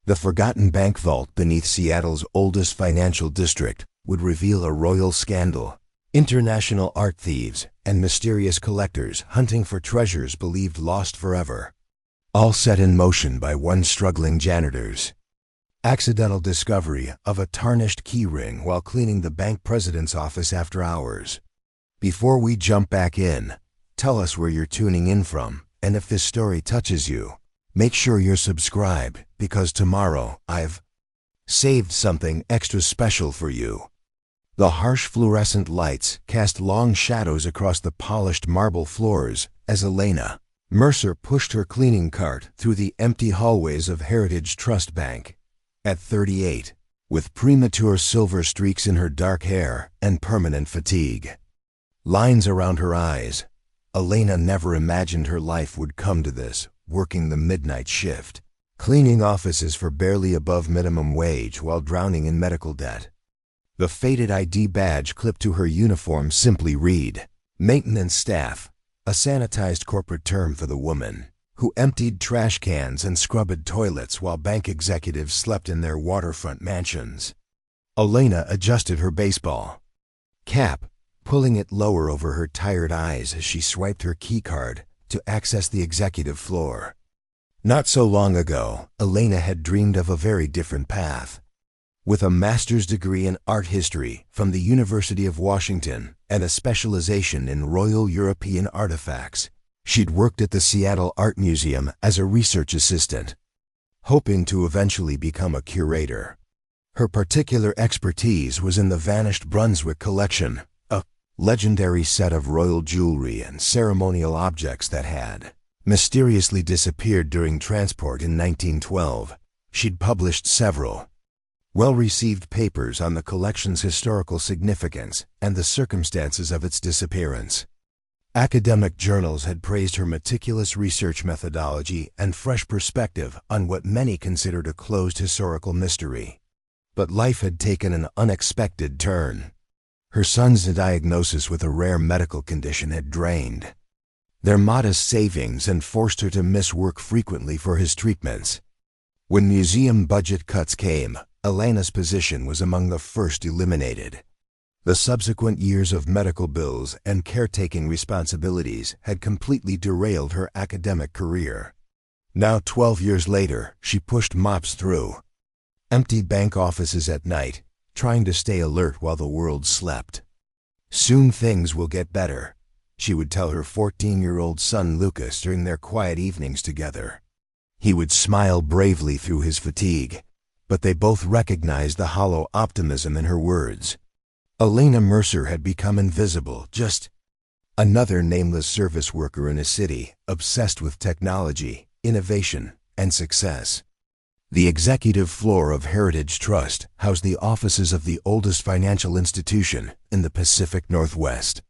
The forgotten bank vault beneath Seattle's oldest financial district would reveal a royal scandal, international art thieves, and mysterious collectors hunting for treasures believed lost forever. All set in motion by one struggling janitor's accidental discovery of a tarnished keyring while cleaning the bank president's office after hours. Before we jump back in, tell us where you're tuning in from, and if this story touches you, make sure you're subscribed, because tomorrow I've saved something extra special for you. The harsh fluorescent lights cast long shadows across the polished marble floors as Elena Mercer pushed her cleaning cart through the empty hallways of Heritage Trust Bank. At 38, with premature silver streaks in her dark hair and permanent fatigue, lines around her eyes, Elena never imagined her life would come to this, working the midnight shift, cleaning offices for barely above minimum wage while drowning in medical debt. The faded ID badge clipped to her uniform simply read, "Maintenance Staff," a sanitized corporate term for the woman who emptied trash cans and scrubbed toilets while bank executives slept in their waterfront mansions. Elena adjusted her baseball cap, pulling it lower over her tired eyes as she swiped her keycard to access the executive floor. Not so long ago, Elena had dreamed of a very different path. With a master's degree in art history from the University of Washington and a specialization in Royal European artifacts, she'd worked at the Seattle Art Museum as a research assistant, hoping to eventually become a curator. Her particular expertise was in the vanished Brunswick collection, a legendary set of royal jewelry and ceremonial objects that had mysteriously disappeared during transport in 1912. She'd published several well-received papers on the collection's historical significance and the circumstances of its disappearance. Academic journals had praised her meticulous research methodology and fresh perspective on what many considered a closed historical mystery. But life had taken an unexpected turn. Her son's diagnosis with a rare medical condition had drained their modest savings and forced her to miss work frequently for his treatments. When museum budget cuts came, Elena's position was among the first eliminated. The subsequent years of medical bills and caretaking responsibilities had completely derailed her academic career. Now, 12 years later, she pushed mops through empty bank offices at night, trying to stay alert while the world slept. "Soon things will get better," she would tell her 14-year-old son Lucas during their quiet evenings together. He would smile bravely through his fatigue, but they both recognized the hollow optimism in her words. Elena Mercer had become invisible, just another nameless service worker in a city obsessed with technology, innovation, and success. The executive floor of Heritage Trust housed the offices of the oldest financial institution in the Pacific Northwest.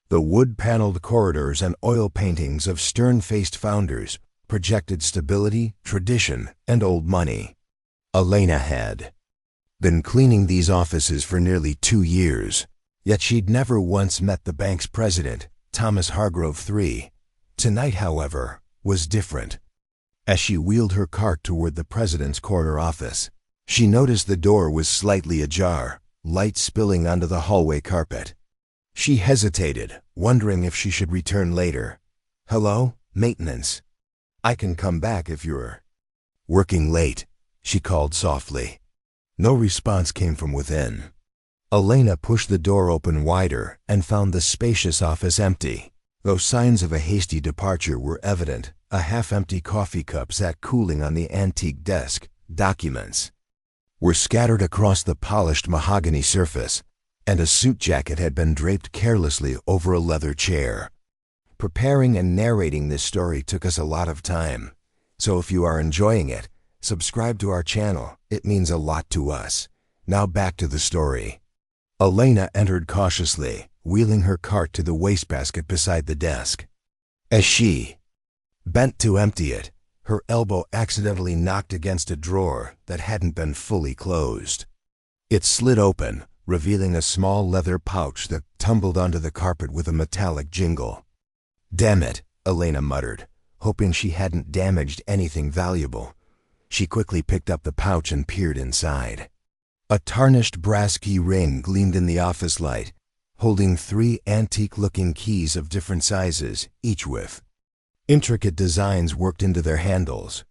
The wood-paneled corridors and oil paintings of stern-faced founders projected stability, tradition, and old money. Elena had been cleaning these offices for nearly 2 years, yet she'd never once met the bank's president, Thomas Hargrove III. Tonight, however, was different. As she wheeled her cart toward the president's corner office, she noticed the door was slightly ajar, light spilling onto the hallway carpet. She hesitated, wondering if she should return later. "Hello, maintenance. I can come back if you're working late," she called softly. No response came from within. Elena pushed the door open wider and found the spacious office empty. Though signs of a hasty departure were evident, a half-empty coffee cup sat cooling on the antique desk. Documents were scattered across the polished mahogany surface, and a suit jacket had been draped carelessly over a leather chair. Preparing and narrating this story took us a lot of time, so if you are enjoying it, subscribe to our channel. It means a lot to us. Now back to the story. Elena entered cautiously, wheeling her cart to the wastebasket beside the desk. As she bent to empty it, her elbow accidentally knocked against a drawer that hadn't been fully closed. It slid open, revealing a small leather pouch that tumbled onto the carpet with a metallic jingle. "Damn it," Elena muttered, hoping she hadn't damaged anything valuable. She quickly picked up the pouch and peered inside. A tarnished brass key ring gleamed in the office light, holding 3 antique-looking keys of different sizes, each with intricate designs worked into their handles.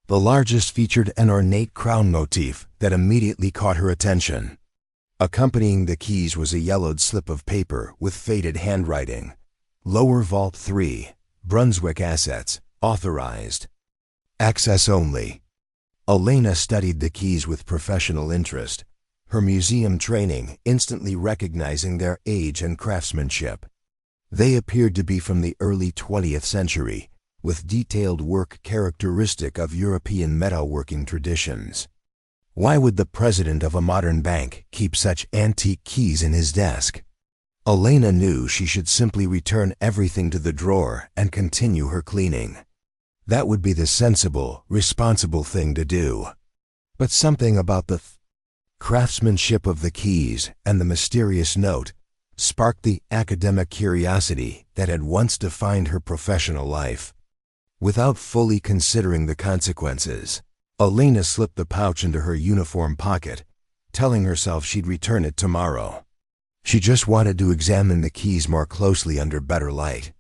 The largest featured an ornate crown motif that immediately caught her attention. Accompanying the keys was a yellowed slip of paper with faded handwriting. Lower Vault 3, Brunswick Assets, authorized. Access only. Elena studied the keys with professional interest, her museum training instantly recognizing their age and craftsmanship. They appeared to be from the early 20th century, with detailed work characteristic of European metalworking traditions. Why would the president of a modern bank keep such antique keys in his desk? Elena knew she should simply return everything to the drawer and continue her cleaning. That would be the sensible, responsible thing to do. But something about the craftsmanship of the keys and the mysterious note sparked the academic curiosity that had once defined her professional life. Without fully considering the consequences, Elena slipped the pouch into her uniform pocket, telling herself she'd return it tomorrow. She just wanted to examine the keys more closely under better light.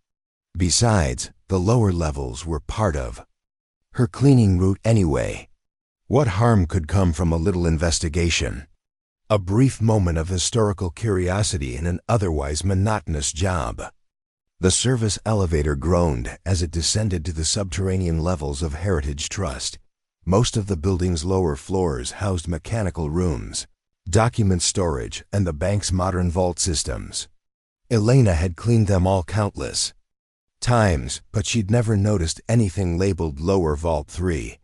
Besides, the lower levels were part of her cleaning route anyway. What harm could come from a little investigation? A brief moment of historical curiosity in an otherwise monotonous job. The service elevator groaned as it descended to the subterranean levels of Heritage Trust. Most of the building's lower floors housed mechanical rooms, document storage, and the bank's modern vault systems. Elena had cleaned them all countless times, but she'd never noticed anything labeled Lower Vault 3.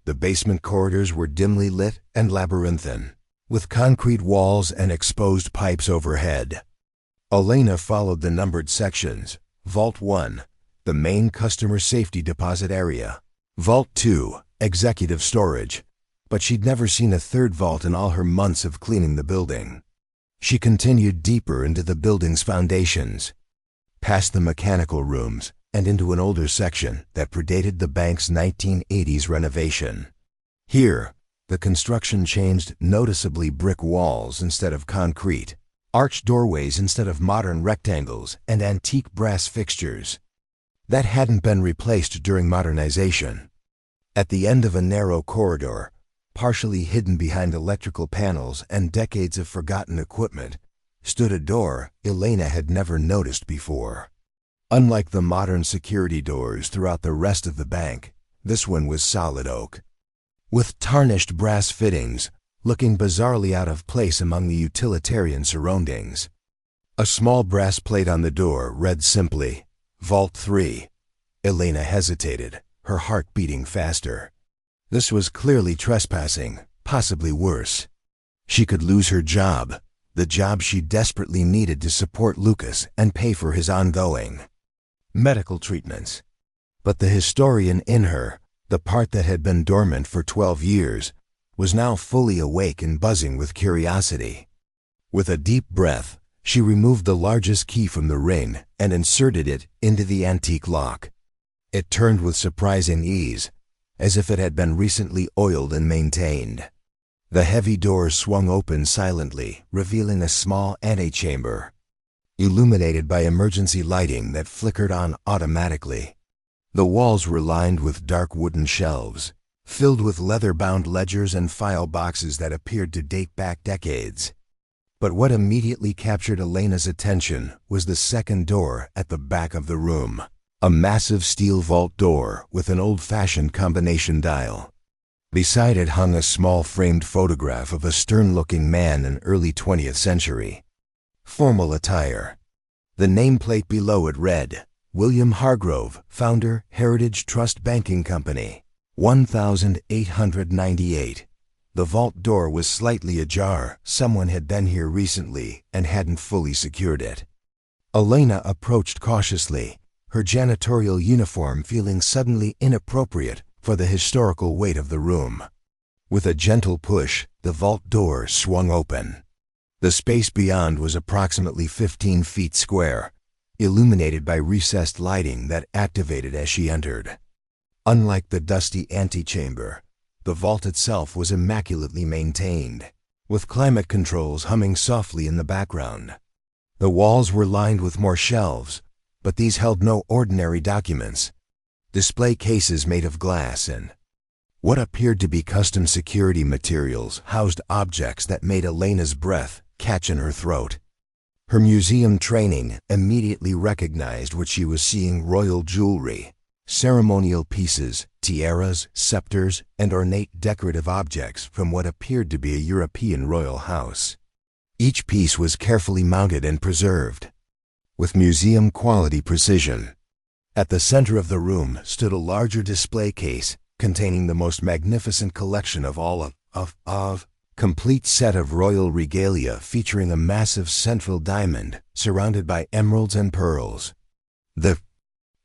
The basement corridors were dimly lit and labyrinthine, with concrete walls and exposed pipes overhead. Elena followed the numbered sections. Vault 1, the main customer safety deposit area. Vault 2, executive storage. But she'd never seen a third vault in all her months of cleaning the building. She continued deeper into the building's foundations, past the mechanical rooms, and into an older section that predated the bank's 1980s renovation. Here, the construction changed noticeably: brick walls instead of concrete, arched doorways instead of modern rectangles, and antique brass fixtures that hadn't been replaced during modernization. At the end of a narrow corridor, partially hidden behind electrical panels and decades of forgotten equipment, stood a door Elena had never noticed before. Unlike the modern security doors throughout the rest of the bank, this one was solid oak, with tarnished brass fittings, looking bizarrely out of place among the utilitarian surroundings. A small brass plate on the door read simply, Vault 3. Elena hesitated, her heart beating faster. This was clearly trespassing, possibly worse. She could lose her job, the job she desperately needed to support Lucas and pay for his ongoing medical treatments. But the historian in her, the part that had been dormant for 12 years, was now fully awake and buzzing with curiosity. With a deep breath, she removed the largest key from the ring and inserted it into the antique lock. It turned with surprising ease, as if it had been recently oiled and maintained. The heavy door swung open silently, revealing a small antechamber, illuminated by emergency lighting that flickered on automatically. The walls were lined with dark wooden shelves, filled with leather-bound ledgers and file boxes that appeared to date back decades. But what immediately captured Elena's attention was the second door at the back of the room, a massive steel vault door with an old-fashioned combination dial. Beside it hung a small framed photograph of a stern-looking man in early 20th century. Formal attire. The nameplate below it read, William Hargrove, founder, Heritage Trust Banking Company, 1898. The vault door was slightly ajar. Someone had been here recently and hadn't fully secured it. Elena approached cautiously, her janitorial uniform feeling suddenly inappropriate for the historical weight of the room. With a gentle push, the vault door swung open. The space beyond was approximately 15 feet square, illuminated by recessed lighting that activated as she entered. Unlike the dusty antechamber, The vault itself was immaculately maintained, with climate controls humming softly in the background. The walls were lined with more shelves, but these held no ordinary documents. Display cases made of glass and what appeared to be custom security materials housed objects that made Elena's breath catch in her throat. Her museum training immediately recognized what she was seeing: royal jewelry, ceremonial pieces, tiaras, scepters, and ornate decorative objects from what appeared to be a European royal house. Each piece was carefully mounted and preserved, with museum-quality precision. At the center of the room stood a larger display case containing the most magnificent collection of all complete set of royal regalia featuring a massive central diamond surrounded by emeralds and pearls. The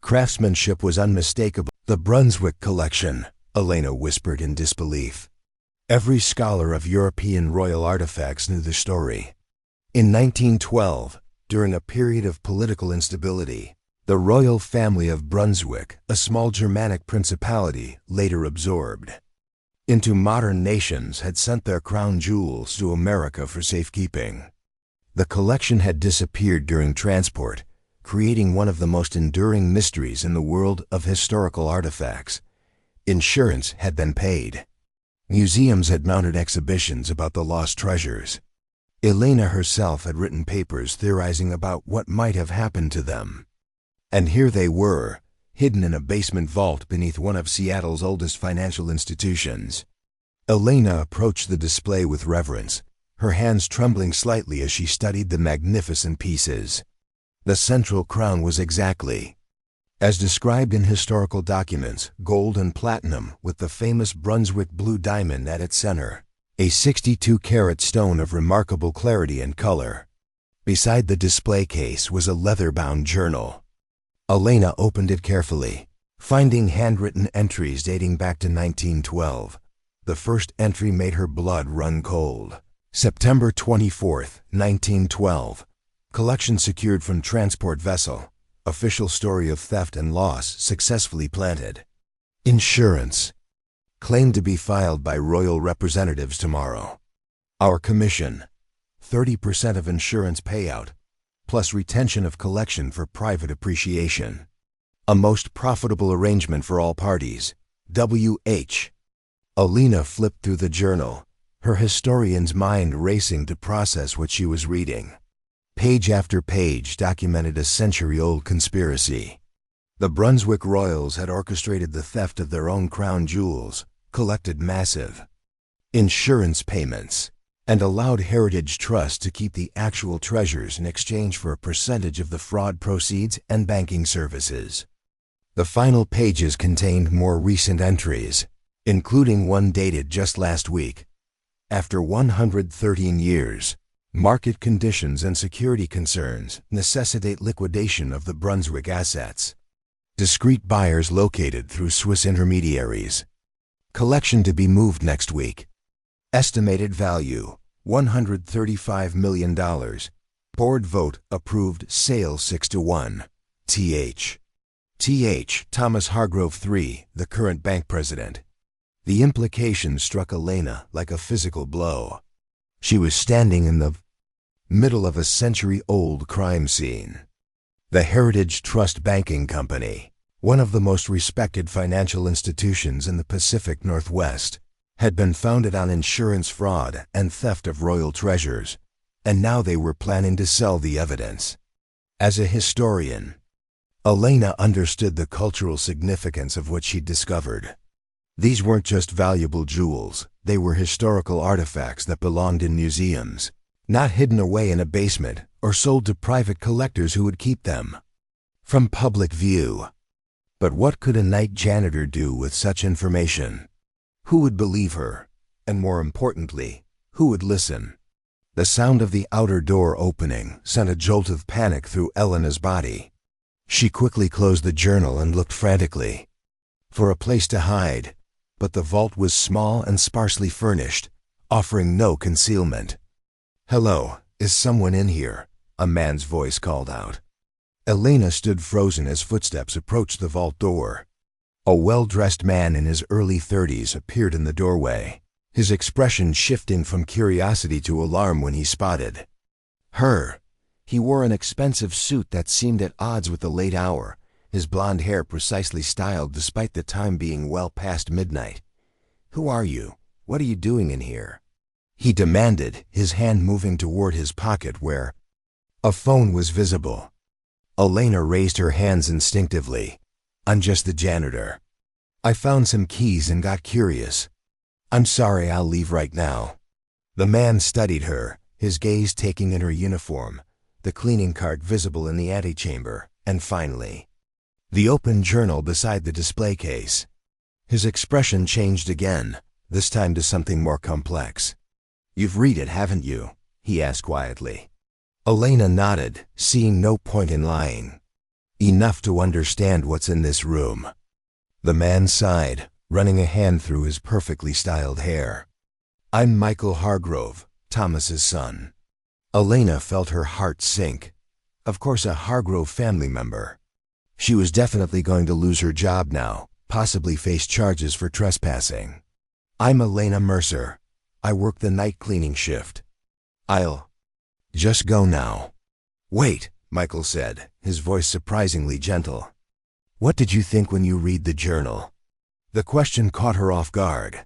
craftsmanship was unmistakable. "The Brunswick collection," Elena whispered in disbelief. Every scholar of European royal artifacts knew the story. In 1912, during a period of political instability, the royal family of Brunswick, a small Germanic principality later absorbed into modern nations, had sent their crown jewels to America for safekeeping. The collection had disappeared during transport, creating one of the most enduring mysteries in the world of historical artifacts. Insurance had been paid. Museums had mounted exhibitions about the lost treasures. Elena herself had written papers theorizing about what might have happened to them. And here they were, hidden in a basement vault beneath one of Seattle's oldest financial institutions. Elena approached the display with reverence, her hands trembling slightly as she studied the magnificent pieces. The central crown was exactly as described in historical documents, gold and platinum, with the famous Brunswick blue diamond at its center, a 62-carat stone of remarkable clarity and color. Beside the display case was a leather-bound journal. Elena opened it carefully, finding handwritten entries dating back to 1912. The first entry made her blood run cold. September 24th, 1912. Collection secured from transport vessel. Official story of theft and loss successfully planted. Insurance. Claim to be filed by royal representatives tomorrow. Our commission. 30% of insurance payout, plus retention of collection for private appreciation. A most profitable arrangement for all parties. W.H. Elena flipped through the journal, her historian's mind racing to process what she was reading. Page after page documented a century-old conspiracy. The Brunswick royals had orchestrated the theft of their own crown jewels, collected massive insurance payments, and allowed Heritage Trust to keep the actual treasures in exchange for a percentage of the fraud proceeds and banking services. The final pages contained more recent entries, including one dated just last week. After 113 years, market conditions and security concerns necessitate liquidation of the Brunswick assets. Discreet buyers located through Swiss intermediaries. Collection to be moved next week. Estimated value, $135 million. Board vote approved sale 6-1. Th. Thomas Hargrove III, the current bank president. The implication struck Elena like a physical blow. She was standing in the middle of a century-old crime scene. The Heritage Trust Banking Company, one of the most respected financial institutions in the Pacific Northwest, had been founded on insurance fraud and theft of royal treasures, and now they were planning to sell the evidence. As a historian, Elena understood the cultural significance of what she'd discovered. These weren't just valuable jewels, they were historical artifacts that belonged in museums, not hidden away in a basement or sold to private collectors who would keep them from public view. But what could a night janitor do with such information? Who would believe her? And more importantly, who would listen? The sound of the outer door opening sent a jolt of panic through Elena's body. She quickly closed the journal and looked frantically for a place to hide, but the vault was small and sparsely furnished, offering no concealment. "Hello, is someone in here?" a man's voice called out. Elena stood frozen as footsteps approached the vault door. A well-dressed man in his early 30s appeared in the doorway, his expression shifting from curiosity to alarm when he spotted her. He wore an expensive suit that seemed at odds with the late hour, his blonde hair precisely styled despite the time being well past midnight. "Who are you? What are you doing in here?" he demanded, his hand moving toward his pocket where a phone was visible. Elena raised her hands instinctively. "I'm just the janitor. I found some keys and got curious. I'm sorry, I'll leave right now." The man studied her, his gaze taking in her uniform, the cleaning cart visible in the antechamber, and finally, the open journal beside the display case. His expression changed again, this time to something more complex. "You've read it, haven't you?" he asked quietly. Elena nodded, seeing no point in lying. "Enough to understand what's in this room." The man sighed, running a hand through his perfectly styled hair. "I'm Michael Hargrove, Thomas's son." Elena felt her heart sink. Of course, a Hargrove family member. She was definitely going to lose her job now, possibly face charges for trespassing. "I'm Elena Mercer. I work the night cleaning shift. I'll just go now." "Wait," Michael said, his voice surprisingly gentle. "What did you think when you read the journal?" The question caught her off guard.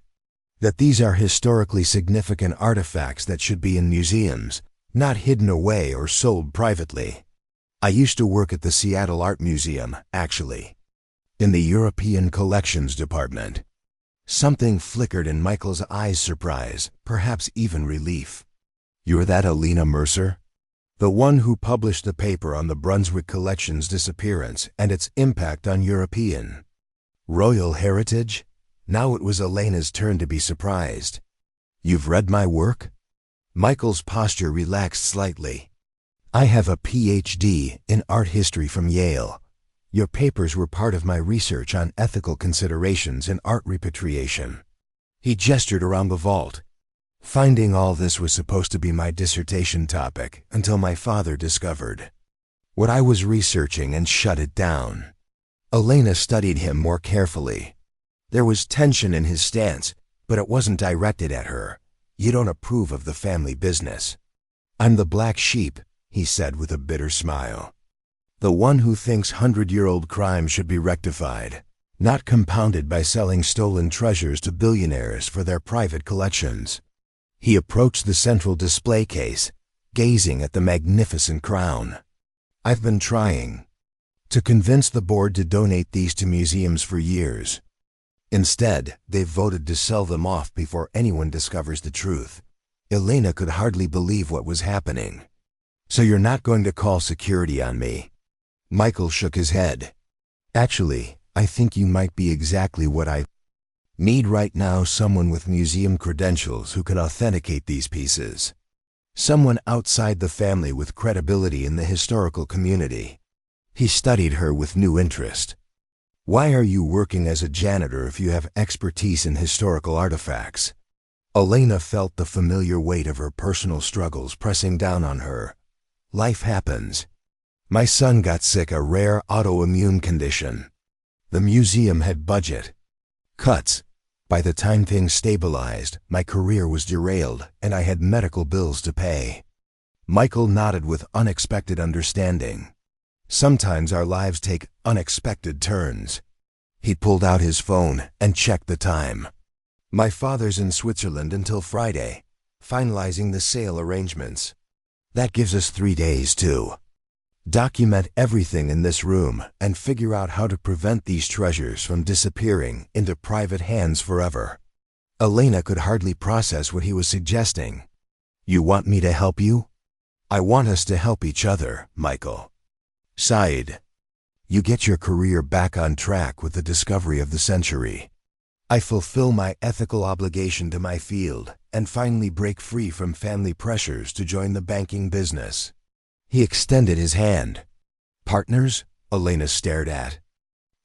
That these are historically significant artifacts that should be in museums, not hidden away or sold privately. "I used to work at the Seattle Art Museum, actually, in the European Collections Department." Something flickered in Michael's eyes, surprise, perhaps even relief. "You're that Elena Mercer? The one who published the paper on the Brunswick Collection's disappearance and its impact on European royal heritage?" Now it was Elena's turn to be surprised. "You've read my work?" Michael's posture relaxed slightly. "I have a PhD in art history from Yale. Your papers were part of my research on ethical considerations in art repatriation." He gestured around the vault. "Finding all this was supposed to be my dissertation topic until my father discovered what I was researching and shut it down." Elena studied him more carefully. There was tension in his stance, but it wasn't directed at her. "You don't approve of the family business." "I'm the black sheep," he said with a bitter smile. "The one who thinks 100-year-old crimes should be rectified, not compounded by selling stolen treasures to billionaires for their private collections." He approached the central display case, gazing at the magnificent crown. "I've been trying to convince the board to donate these to museums for years. Instead, they've voted to sell them off before anyone discovers the truth." Elena could hardly believe what was happening. "So you're not going to call security on me?" Michael shook his head. "Actually, I think you might be exactly what I need right now, someone with museum credentials who can authenticate these pieces. Someone outside the family with credibility in the historical community." He studied her with new interest. "Why are you working as a janitor if you have expertise in historical artifacts?" Elena felt the familiar weight of her personal struggles pressing down on her. "Life happens. My son got sick, a rare autoimmune condition. The museum had budget cuts. By the time things stabilized, my career was derailed and I had medical bills to pay." Michael nodded with unexpected understanding. "Sometimes our lives take unexpected turns." He pulled out his phone and checked the time. "My father's in Switzerland until Friday, finalizing the sale arrangements. That gives us 3 days to document everything in this room and figure out how to prevent these treasures from disappearing into private hands forever." Elena could hardly process what he was suggesting. "You want me to help you?" "I want us to help each other," Michael sighed. "You get your career back on track with the discovery of the century. I fulfill my ethical obligation to my field and finally break free from family pressures to join the banking business." He extended his hand. "Partners?" Elena stared at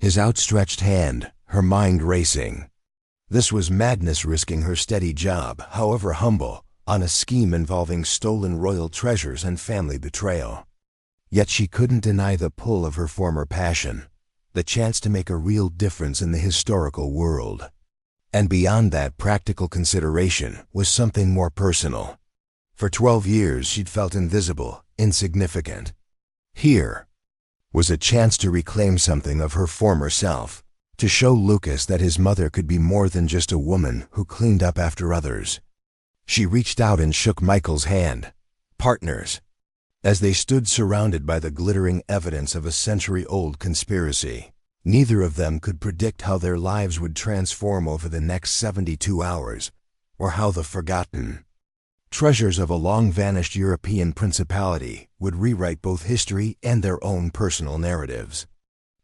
his outstretched hand, her mind racing. This was madness, risking her steady job, however humble, on a scheme involving stolen royal treasures and family betrayal. Yet she couldn't deny the pull of her former passion, the chance to make a real difference in the historical world. And beyond that practical consideration was something more personal. For 12 years she'd felt invisible, insignificant. Here was a chance to reclaim something of her former self, to show Lucas that his mother could be more than just a woman who cleaned up after others. She reached out and shook Michael's hand. Partners. As they stood surrounded by the glittering evidence of a century-old conspiracy, neither of them could predict how their lives would transform over the next 72 hours, or how the forgotten treasures of a long-vanished European principality would rewrite both history and their own personal narratives.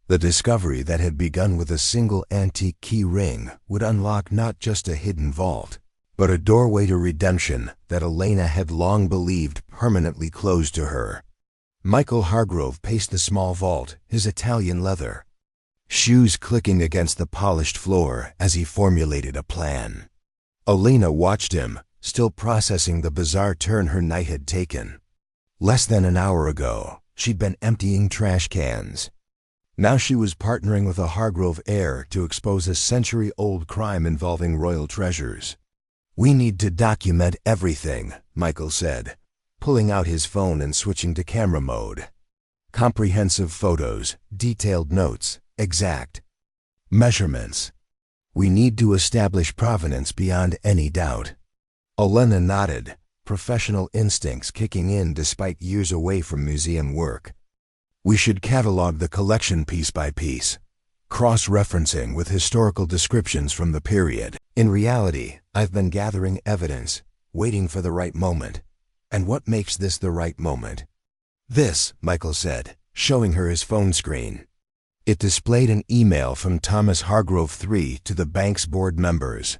The discovery that had begun with a single antique key ring would unlock not just a hidden vault, but a doorway to redemption that Elena had long believed permanently closed to her. Michael Hargrove paced the small vault, his Italian leather shoes clicking against the polished floor as he formulated a plan. Elena watched him, still processing the bizarre turn her night had taken. Less than an hour ago, she'd been emptying trash cans. Now she was partnering with a Hargrove heir to expose a century-old crime involving royal treasures. "We need to document everything," Michael said, pulling out his phone and switching to camera mode. "Comprehensive photos, detailed notes, exact measurements. We need to establish provenance beyond any doubt." Elena nodded, professional instincts kicking in despite years away from museum work. "We should catalog the collection piece by piece, cross-referencing with historical descriptions from the period. In reality, I've been gathering evidence, waiting for the right moment. And what makes this the right moment?" "This," Michael said, showing her his phone screen. It displayed an email from Thomas Hargrove III to the bank's board members.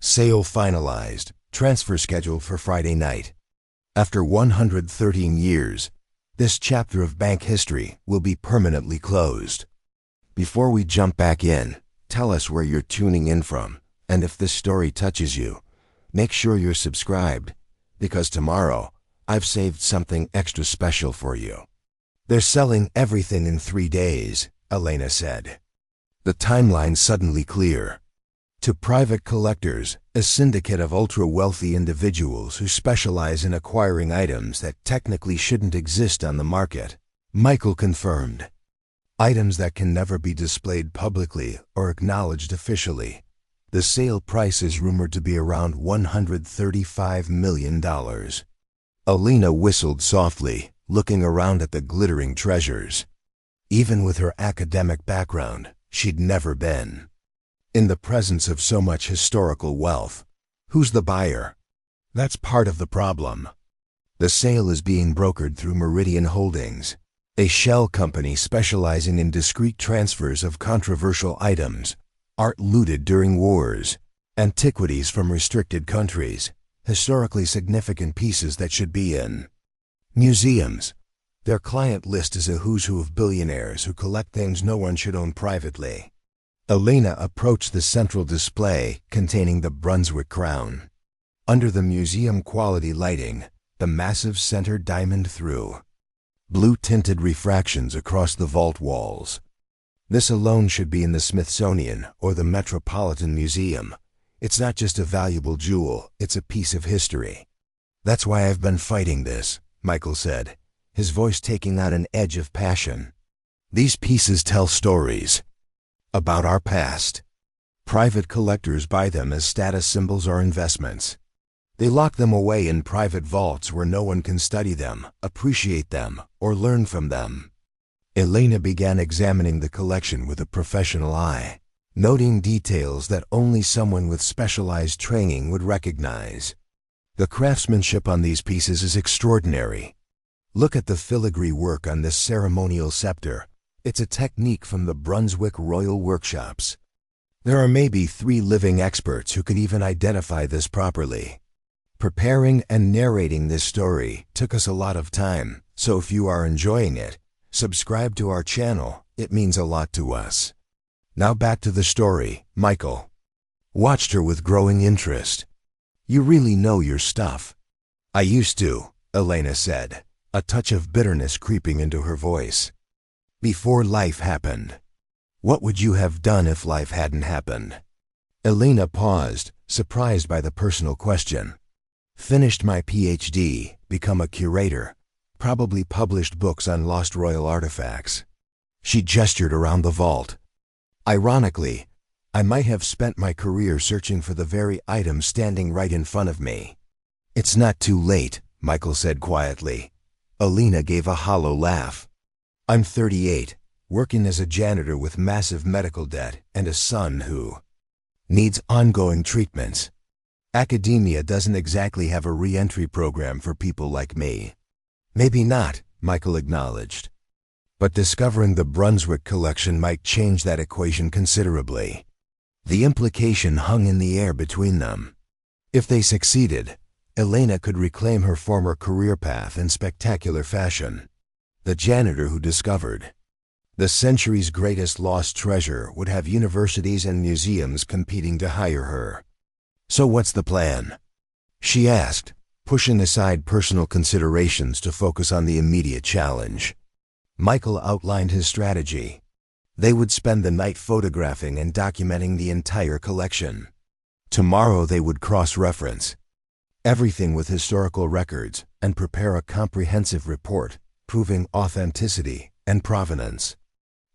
"Sale finalized. Transfer scheduled for Friday night. After 113 years, this chapter of bank history will be permanently closed. Before we jump back in, tell us where you're tuning in from, and if this story touches you, make sure you're subscribed, because tomorrow I've saved something extra special for you." "They're selling everything in 3 days," Elena said. The timeline suddenly clear. To private collectors, a syndicate of ultra-wealthy individuals who specialize in acquiring items that technically shouldn't exist on the market, Michael confirmed. Items that can never be displayed publicly or acknowledged officially. The sale price is rumored to be around $135 million. Elena whistled softly, looking around at the glittering treasures. Even with her academic background, she'd never been in the presence of so much historical wealth. Who's the buyer? That's part of the problem. The sale is being brokered through Meridian Holdings, a shell company specializing in discreet transfers of controversial items, art looted during wars, antiquities from restricted countries, historically significant pieces that should be in museums. Their client list is a who's who of billionaires who collect things no one should own privately. Elena approached the central display containing the Brunswick crown. Under the museum-quality lighting, the massive center diamond through blue-tinted refractions across the vault walls. This alone should be in the Smithsonian or the Metropolitan Museum. It's not just a valuable jewel, it's a piece of history. "That's why I've been fighting this," Michael said, his voice taking on an edge of passion. "These pieces tell stories about our past. Private collectors buy them as status symbols or investments. They lock them away in private vaults where no one can study them, appreciate them, or learn from them." Elena began examining the collection with a professional eye, noting details that only someone with specialized training would recognize. The craftsmanship on these pieces is extraordinary. Look at the filigree work on this ceremonial scepter. It's a technique from the Brunswick Royal Workshops. There are maybe 3 living experts who could even identify this properly. Preparing and narrating this story took us a lot of time, so if you are enjoying it, subscribe to our channel. It means a lot to us. Now back to the story. Michael watched her with growing interest. "You really know your stuff." "I used to," Elena said, a touch of bitterness creeping into her voice. "Before life happened." What would you have done if life hadn't happened? Elena paused, surprised by the personal question. Finished my PhD, become a curator, probably published books on lost royal artifacts. She gestured around the vault. Ironically, I might have spent my career searching for the very item standing right in front of me. It's not too late, Michael said quietly. Elena gave a hollow laugh. I'm 38, working as a janitor with massive medical debt and a son who needs ongoing treatments. Academia doesn't exactly have a re-entry program for people like me. Maybe not, Michael acknowledged. But discovering the Brunswick collection might change that equation considerably. The implication hung in the air between them. If they succeeded, Elena could reclaim her former career path in spectacular fashion. The janitor who discovered the century's greatest lost treasure would have universities and museums competing to hire her. So what's the plan? She asked, pushing aside personal considerations to focus on the immediate challenge. Michael outlined his strategy. They would spend the night photographing and documenting the entire collection. Tomorrow they would cross-reference everything with historical records and prepare a comprehensive report proving authenticity and provenance.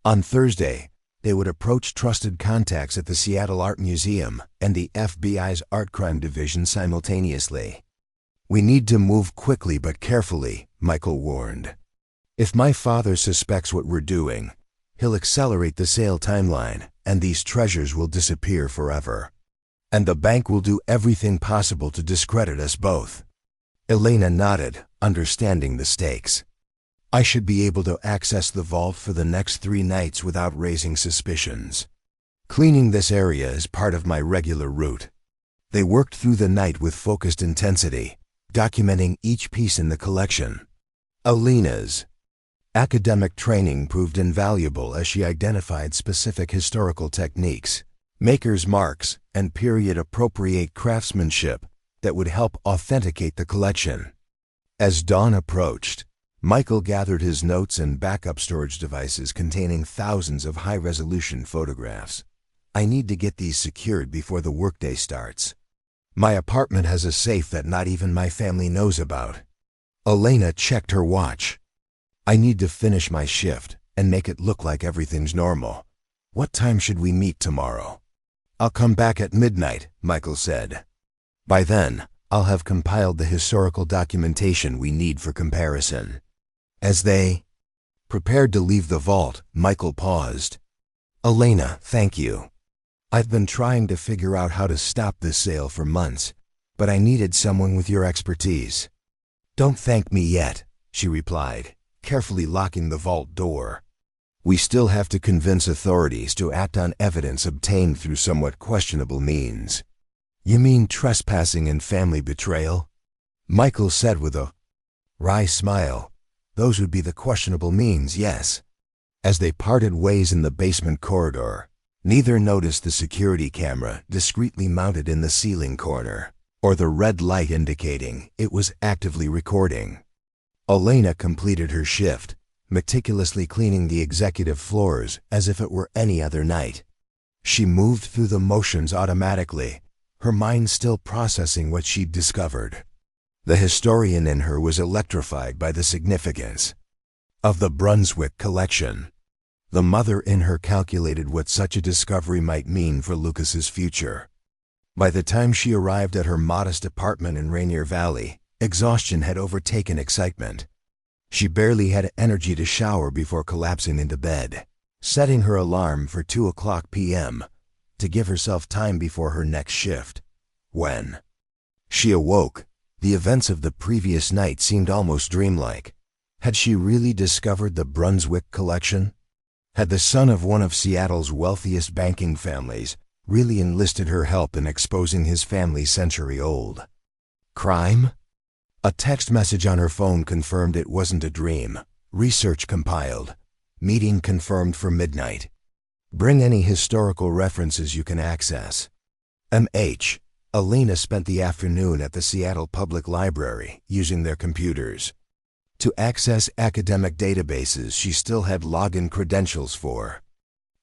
On Thursday, they would approach trusted contacts at the Seattle Art Museum and the FBI's Art Crime Division simultaneously. We need to move quickly but carefully, Michael warned. If my father suspects what we're doing, he'll accelerate the sale timeline, and these treasures will disappear forever. And the bank will do everything possible to discredit us both. Elena nodded, understanding the stakes. I should be able to access the vault for the next 3 nights without raising suspicions. Cleaning this area is part of my regular route. They worked through the night with focused intensity, documenting each piece in the collection. Elena's academic training proved invaluable as she identified specific historical techniques, maker's marks, and period-appropriate craftsmanship that would help authenticate the collection. As dawn approached, Michael gathered his notes and backup storage devices containing thousands of high-resolution photographs. I need to get these secured before the workday starts. My apartment has a safe that not even my family knows about. Elena checked her watch. I need to finish my shift and make it look like everything's normal. What time should we meet tomorrow? I'll come back at midnight, Michael said. By then, I'll have compiled the historical documentation we need for comparison. As they prepared to leave the vault, Michael paused. Elena, thank you. I've been trying to figure out how to stop this sale for months, but I needed someone with your expertise. Don't thank me yet, she replied, carefully locking the vault door. We still have to convince authorities to act on evidence obtained through somewhat questionable means. You mean trespassing and family betrayal? Michael said with a wry smile. Those would be the questionable means, yes. As they parted ways in the basement corridor, neither noticed the security camera discreetly mounted in the ceiling corner, or the red light indicating it was actively recording. Elena completed her shift, meticulously cleaning the executive floors as if it were any other night. She moved through the motions automatically, her mind still processing what she'd discovered. The historian in her was electrified by the significance of the Brunswick collection. The mother in her calculated what such a discovery might mean for Lucas's future. By the time she arrived at her modest apartment in Rainier Valley, exhaustion had overtaken excitement. She barely had energy to shower before collapsing into bed, setting her alarm for 2:00 p.m. to give herself time before her next shift. When she awoke, the events of the previous night seemed almost dreamlike. Had she really discovered the Brunswick collection? Had the son of one of Seattle's wealthiest banking families really enlisted her help in exposing his family's century-old crime? A text message on her phone confirmed it wasn't a dream. Research compiled. Meeting confirmed for midnight. Bring any historical references you can access. M.H. Elena spent the afternoon at the Seattle Public Library using their computers. To access academic databases she still had login credentials for.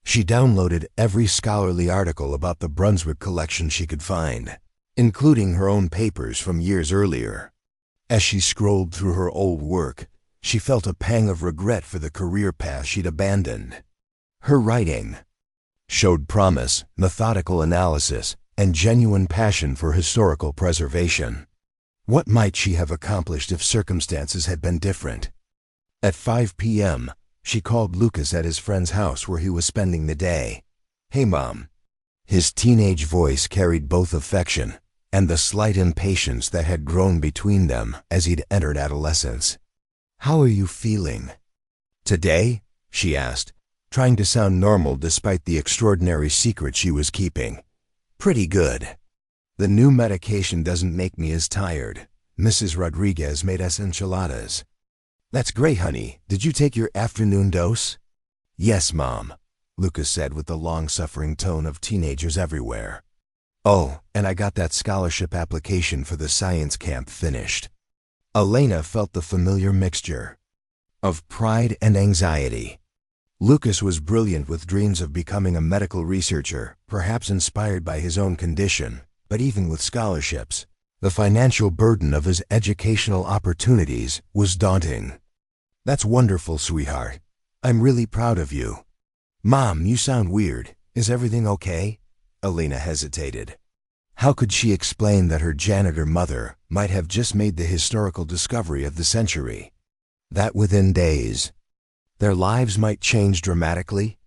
She downloaded every scholarly article about the Brunswick collection she could find, including her own papers from years earlier. As she scrolled through her old work, she felt a pang of regret for the career path she'd abandoned. Her writing showed promise, methodical analysis, and genuine passion for historical preservation. What might she have accomplished if circumstances had been different? At 5 p.m., she called Lucas at his friend's house where he was spending the day. "Hey, Mom." His teenage voice carried both affection and the slight impatience that had grown between them as he'd entered adolescence. "How are you feeling today?" she asked, trying to sound normal despite the extraordinary secret she was keeping. "Pretty good. The new medication doesn't make me as tired. Mrs. Rodriguez made us enchiladas." "That's great, honey. Did you take your afternoon dose?" "Yes, Mom," Lucas said with the long-suffering tone of teenagers everywhere. "Oh, and I got that scholarship application for the science camp finished." Elena felt the familiar mixture of pride and anxiety. Lucas was brilliant with dreams of becoming a medical researcher, perhaps inspired by his own condition, but even with scholarships, the financial burden of his educational opportunities was daunting. "That's wonderful, sweetheart. I'm really proud of you." "Mom, you sound weird. Is everything okay?" Elena hesitated. How could she explain that her janitor mother might have just made the historical discovery of the century? That within days, their lives might change dramatically?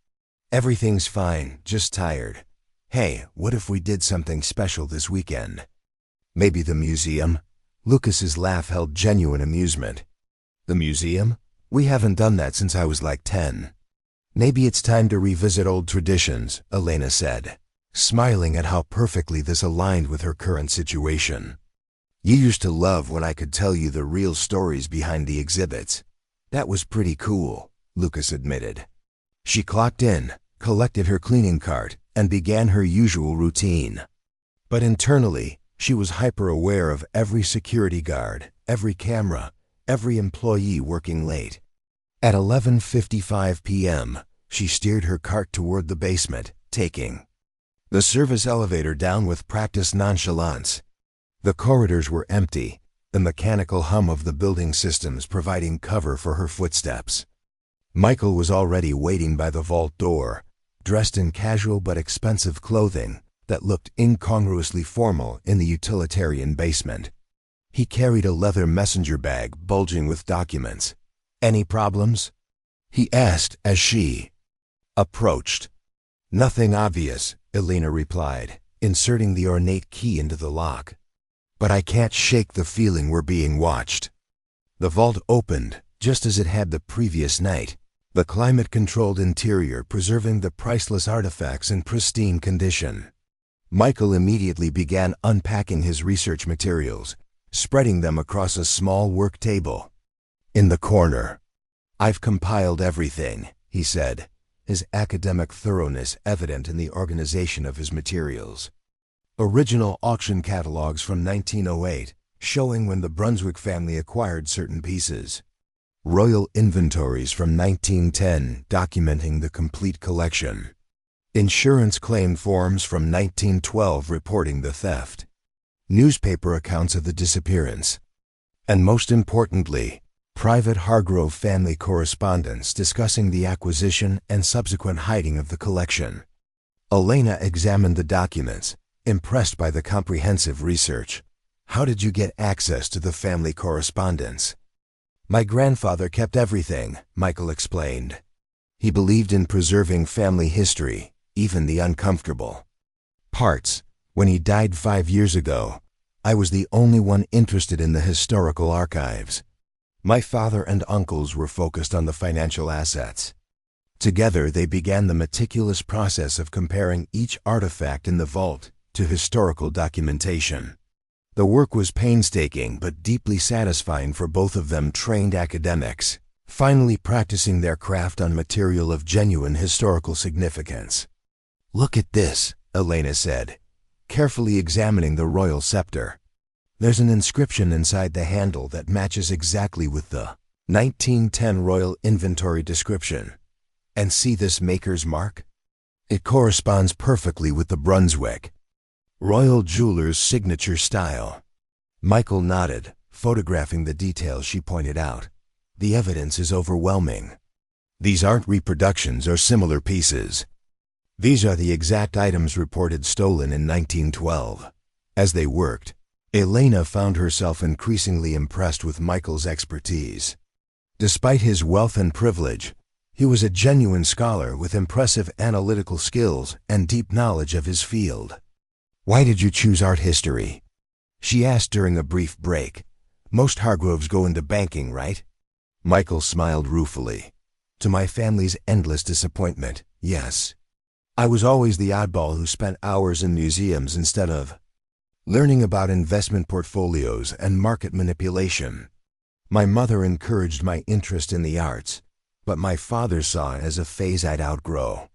"Everything's fine, just tired. Hey, what if we did something special this weekend? Maybe the museum?" Lucas's laugh held genuine amusement. "The museum? We haven't done that since I was like 10. "Maybe it's time to revisit old traditions," Elena said, smiling at how perfectly this aligned with her current situation. "You used to love when I could tell you the real stories behind the exhibits. That was pretty cool," Lucas admitted. She clocked in, collected her cleaning cart, and began her usual routine. But internally, she was hyper-aware of every security guard, every camera, every employee working late. At 11:55 p.m., she steered her cart toward the basement, taking the service elevator down with practiced nonchalance. The corridors were empty, the mechanical hum of the building systems providing cover for her footsteps. Michael was already waiting by the vault door, dressed in casual but expensive clothing that looked incongruously formal in the utilitarian basement. He carried a leather messenger bag bulging with documents. "Any problems?" he asked as she approached. "Nothing obvious," Elena replied, inserting the ornate key into the lock. "But I can't shake the feeling we're being watched." The vault opened, just as it had the previous night, the climate-controlled interior preserving the priceless artifacts in pristine condition. Michael immediately began unpacking his research materials, spreading them across a small work table. In the corner, "I've compiled everything," he said, his academic thoroughness evident in the organization of his materials. Original auction catalogs from 1908, showing when the Brunswick family acquired certain pieces. Royal inventories from 1910 documenting the complete collection. Insurance claim forms from 1912 reporting the theft. Newspaper accounts of the disappearance. And most importantly, private Hargrove family correspondence discussing the acquisition and subsequent hiding of the collection. Elena examined the documents, impressed by the comprehensive research. "How did you get access to the family correspondence?" "My grandfather kept everything," Michael explained. "He believed in preserving family history, even the uncomfortable parts. When he died 5 years ago, I was the only one interested in the historical archives. My father and uncles were focused on the financial assets. Together they began the meticulous process of comparing each artifact in the vault to historical documentation. The work was painstaking but deeply satisfying for both of them trained academics, finally practicing their craft on material of genuine historical significance. "Look at this," Elena said, carefully examining the royal scepter. "There's an inscription inside the handle that matches exactly with the 1910 royal inventory description. And see this maker's mark?" It corresponds perfectly with the Brunswick Royal Jeweler's signature style. Michael nodded, photographing the details she pointed out. The evidence is overwhelming. These aren't reproductions or similar pieces. These are the exact items reported stolen in 1912. As they worked, Elena found herself increasingly impressed with Michael's expertise. Despite his wealth and privilege, he was a genuine scholar with impressive analytical skills and deep knowledge of his field. "Why did you choose art history?" she asked during a brief break. "Most Hargroves go into banking, right?" Michael smiled ruefully. "To my family's endless disappointment, yes. I was always the oddball who spent hours in museums instead of learning about investment portfolios and market manipulation. My mother encouraged my interest in the arts, but my father saw it as a phase I'd outgrow."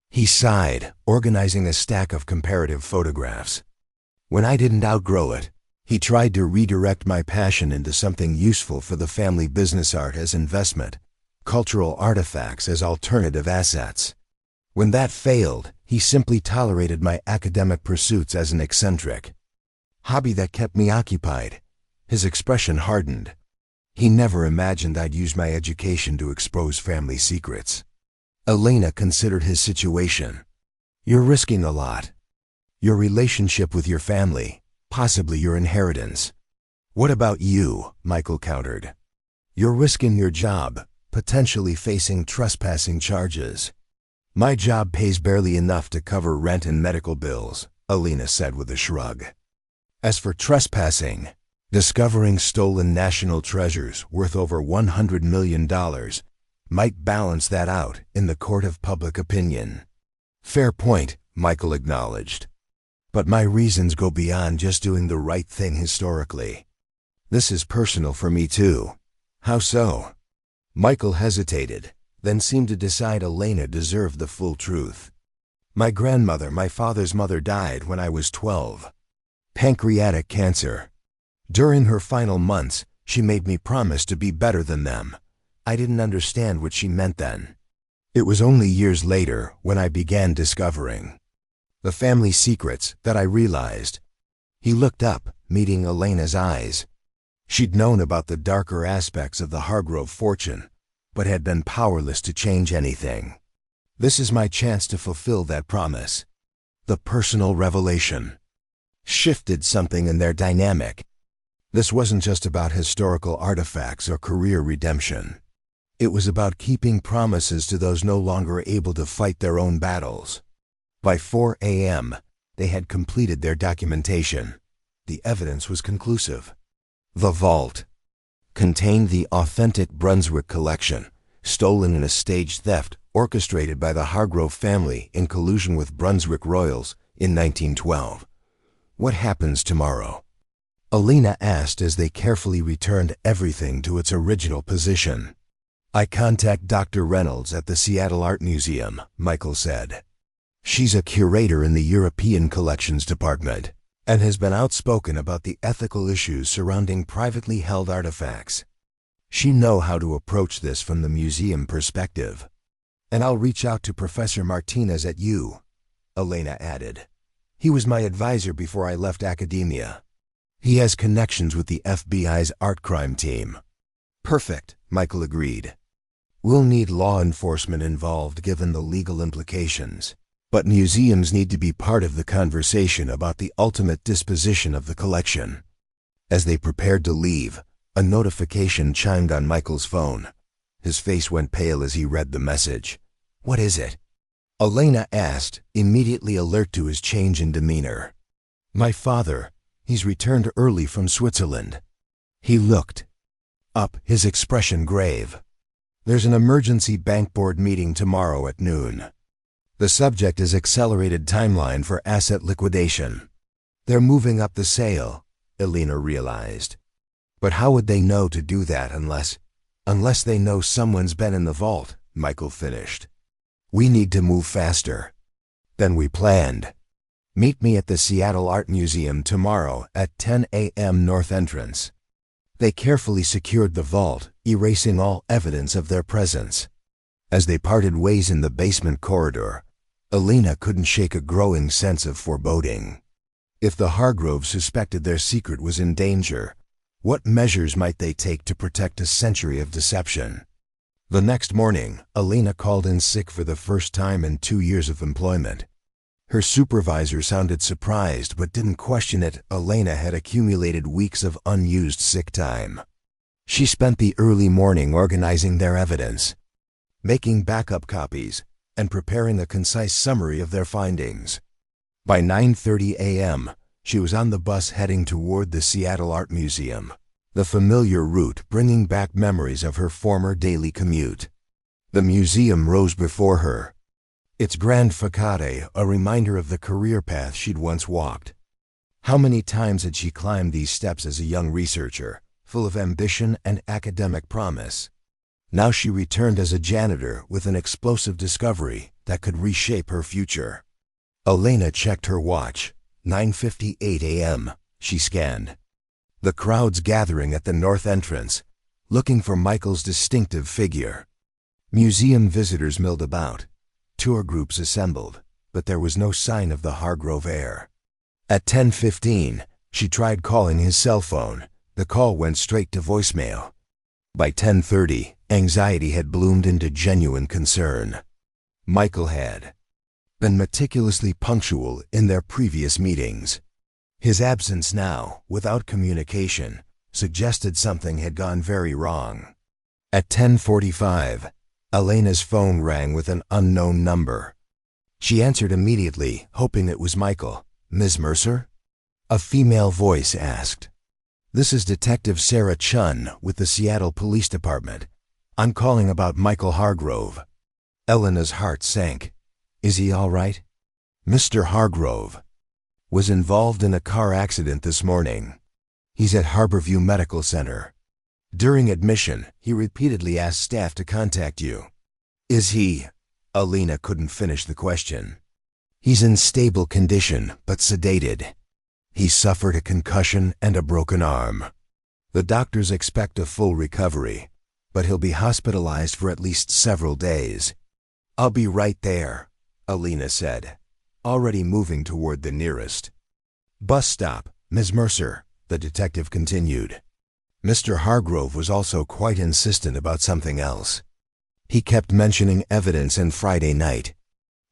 He sighed, organizing a stack of comparative photographs. "When I didn't outgrow it, he tried to redirect my passion into something useful for the family business: art as investment, cultural artifacts as alternative assets. When that failed, he simply tolerated my academic pursuits as an eccentric hobby that kept me occupied." His expression hardened. He never imagined I'd use my education to expose family secrets. Elena considered his situation. "You're risking a lot. Your relationship with your family, possibly your inheritance." "What about you?" Michael countered. "You're risking your job, potentially facing trespassing charges." "My job pays barely enough to cover rent and medical bills," Elena said with a shrug. "As for trespassing, discovering stolen national treasures worth over $100 million might balance that out in the court of public opinion." "Fair point," Michael acknowledged. "But my reasons go beyond just doing the right thing historically. This is personal for me too." "How so?" Michael hesitated, then seemed to decide Elena deserved the full truth. "My grandmother, my father's mother, died when I was 12. Pancreatic cancer. During her final months, she made me promise to be better than them. I didn't understand what she meant then. It was only years later, when I began discovering the family secrets, that I realized." He looked up, meeting Elena's eyes. She'd known about the darker aspects of the Hargrove fortune, but had been powerless to change anything. "This is my chance to fulfill that promise." The personal revelation shifted something in their dynamic. This wasn't just about historical artifacts or career redemption. It was about keeping promises to those no longer able to fight their own battles. By 4 a.m., they had completed their documentation. The evidence was conclusive. The vault contained the authentic Brunswick collection, stolen in a staged theft orchestrated by the Hargrove family in collusion with Brunswick royals in 1912. "What happens tomorrow?" Elena asked as they carefully returned everything to its original position. "I contact Dr. Reynolds at the Seattle Art Museum," Michael said. "She's a curator in the European Collections Department and has been outspoken about the ethical issues surrounding privately held artifacts. She knows how to approach this from the museum perspective. And I'll reach out to Professor Martinez at U," Elena added. "He was my advisor before I left academia. He has connections with the FBI's art crime team." "Perfect," Michael agreed. "We'll need law enforcement involved given the legal implications. But museums need to be part of the conversation about the ultimate disposition of the collection." As they prepared to leave, a notification chimed on Michael's phone. His face went pale as he read the message. "What is it?" Elena asked, immediately alert to his change in demeanor. "My father. He's returned early from Switzerland." He looked up, his expression grave. "There's an emergency bank board meeting tomorrow at noon. The subject is accelerated timeline for asset liquidation." "They're moving up the sale," Elena realized. "But how would they know to do that unless they know someone's been in the vault?" Michael finished. "We need to move faster than we planned. Meet me at the Seattle Art Museum tomorrow at 10 a.m. North Entrance." They carefully secured the vault, erasing all evidence of their presence. As they parted ways in the basement corridor, Elena couldn't shake a growing sense of foreboding. If the Hargroves suspected their secret was in danger, what measures might they take to protect a century of deception? The next morning, Elena called in sick for the first time in 2 years of employment. Her supervisor sounded surprised but didn't question it. Elena had accumulated weeks of unused sick time. She spent the early morning organizing their evidence, making backup copies, and preparing a concise summary of their findings. By 9:30 a.m., she was on the bus heading toward the Seattle Art Museum, the familiar route bringing back memories of her former daily commute. The museum rose before her, its grand facade a reminder of the career path she'd once walked. How many times had she climbed these steps as a young researcher, full of ambition and academic promise? Now she returned as a janitor with an explosive discovery that could reshape her future. Elena checked her watch. 9:58 a.m. She scanned the crowds gathering at the north entrance, looking for Michael's distinctive figure. Museum visitors milled about. Tour groups assembled, but there was no sign of the Hargrove heir. At 10:15, she tried calling his cell phone. The call went straight to voicemail. By 10:30, anxiety had bloomed into genuine concern. Michael had been meticulously punctual in their previous meetings. His absence now, without communication, suggested something had gone very wrong. At 10:45, Elena's phone rang with an unknown number. She answered immediately, hoping it was Michael. "Ms. Mercer?" A female voice asked. "This is Detective Sarah Chun with the Seattle Police Department. I'm calling about Michael Hargrove." Elena's heart sank. "Is he all right?" "Mr. Hargrove was involved in a car accident this morning. He's at Harborview Medical Center. During admission, he repeatedly asked staff to contact you." "Is he?" Elena couldn't finish the question. "He's in stable condition, but sedated. He suffered a concussion and a broken arm. The doctors expect a full recovery, but he'll be hospitalized for at least several days." "I'll be right there," Elena said, already moving toward the nearest bus stop. "Ms. Mercer," the detective continued, "Mr. Hargrove was also quite insistent about something else. He kept mentioning evidence and Friday night.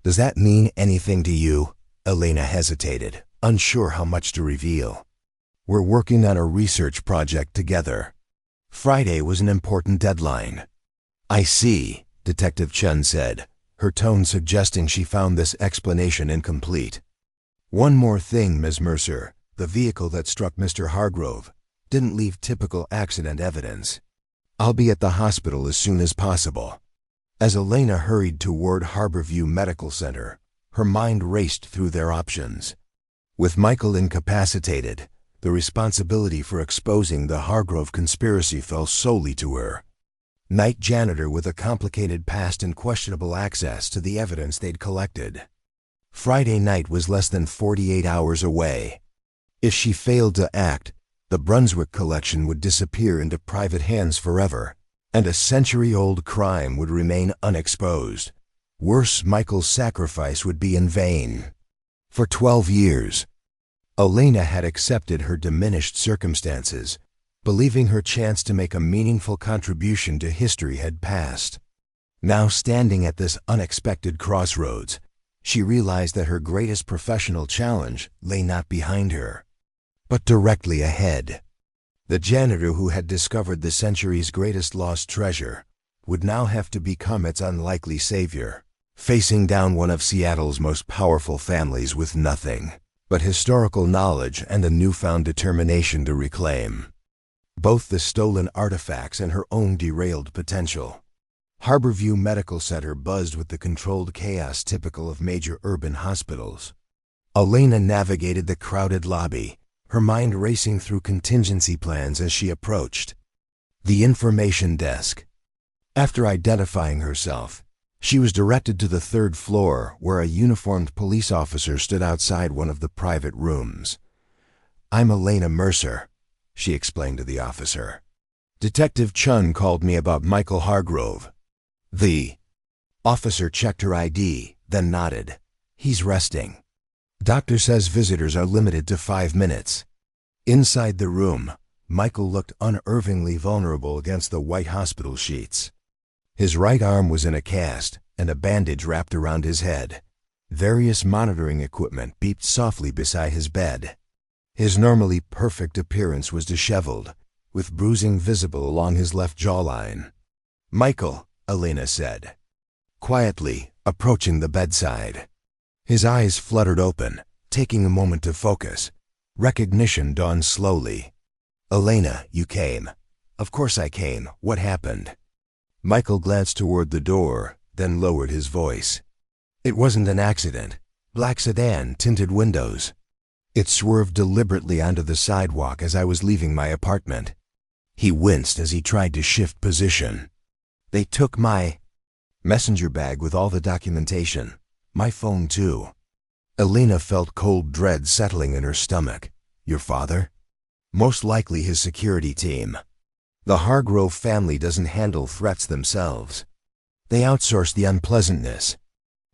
Does that mean anything to you?" Elena hesitated, unsure how much to reveal. "We're working on a research project together. Friday was an important deadline." "I see," Detective Chun said, her tone suggesting she found this explanation incomplete. "One more thing, Ms. Mercer. The vehicle that struck Mr. Hargrove didn't leave typical accident evidence. I'll be at the hospital as soon as possible." As Elena hurried toward Harborview Medical Center, her mind raced through their options. With Michael incapacitated, the responsibility for exposing the Hargrove conspiracy fell solely to her. Night janitor with a complicated past and questionable access to the evidence they'd collected. Friday night was less than 48 hours away. If she failed to act, the Brunswick collection would disappear into private hands forever, and a century-old crime would remain unexposed. Worse, Michael's sacrifice would be in vain. For 12 years, Elena had accepted her diminished circumstances, believing her chance to make a meaningful contribution to history had passed. Now, standing at this unexpected crossroads, she realized that her greatest professional challenge lay not behind her, but directly ahead. The janitor who had discovered the century's greatest lost treasure would now have to become its unlikely savior, facing down one of Seattle's most powerful families with nothing but historical knowledge and a newfound determination to reclaim both the stolen artifacts and her own derailed potential. Harborview Medical Center buzzed with the controlled chaos typical of major urban hospitals. Elena navigated the crowded lobby, her mind racing through contingency plans as she approached the information desk. After identifying herself, she was directed to the third floor where a uniformed police officer stood outside one of the private rooms. "I'm Elena Mercer," she explained to the officer. "Detective Chun called me about Michael Hargrove." The officer checked her ID, then nodded. He's resting. Doctor says visitors are limited to 5 minutes. Inside the room, Michael looked unervingly vulnerable against the white hospital sheets. His right arm was in a cast, and a bandage wrapped around his head. Various monitoring equipment beeped softly beside his bed. His normally perfect appearance was disheveled, with bruising visible along his left jawline. "Michael," Elena said, quietly, approaching the bedside. His eyes fluttered open, taking a moment to focus. Recognition dawned slowly. "Elena, you came." "Of course I came. What happened?" Michael glanced toward the door, then lowered his voice. "It wasn't an accident. Black sedan, tinted windows. It swerved deliberately onto the sidewalk as I was leaving my apartment." He winced as he tried to shift position. "They took my messenger bag with all the documentation. My phone, too." Elena felt cold dread settling in her stomach. "Your father?" "Most likely his security team. The Hargrove family doesn't handle threats themselves. They outsource the unpleasantness."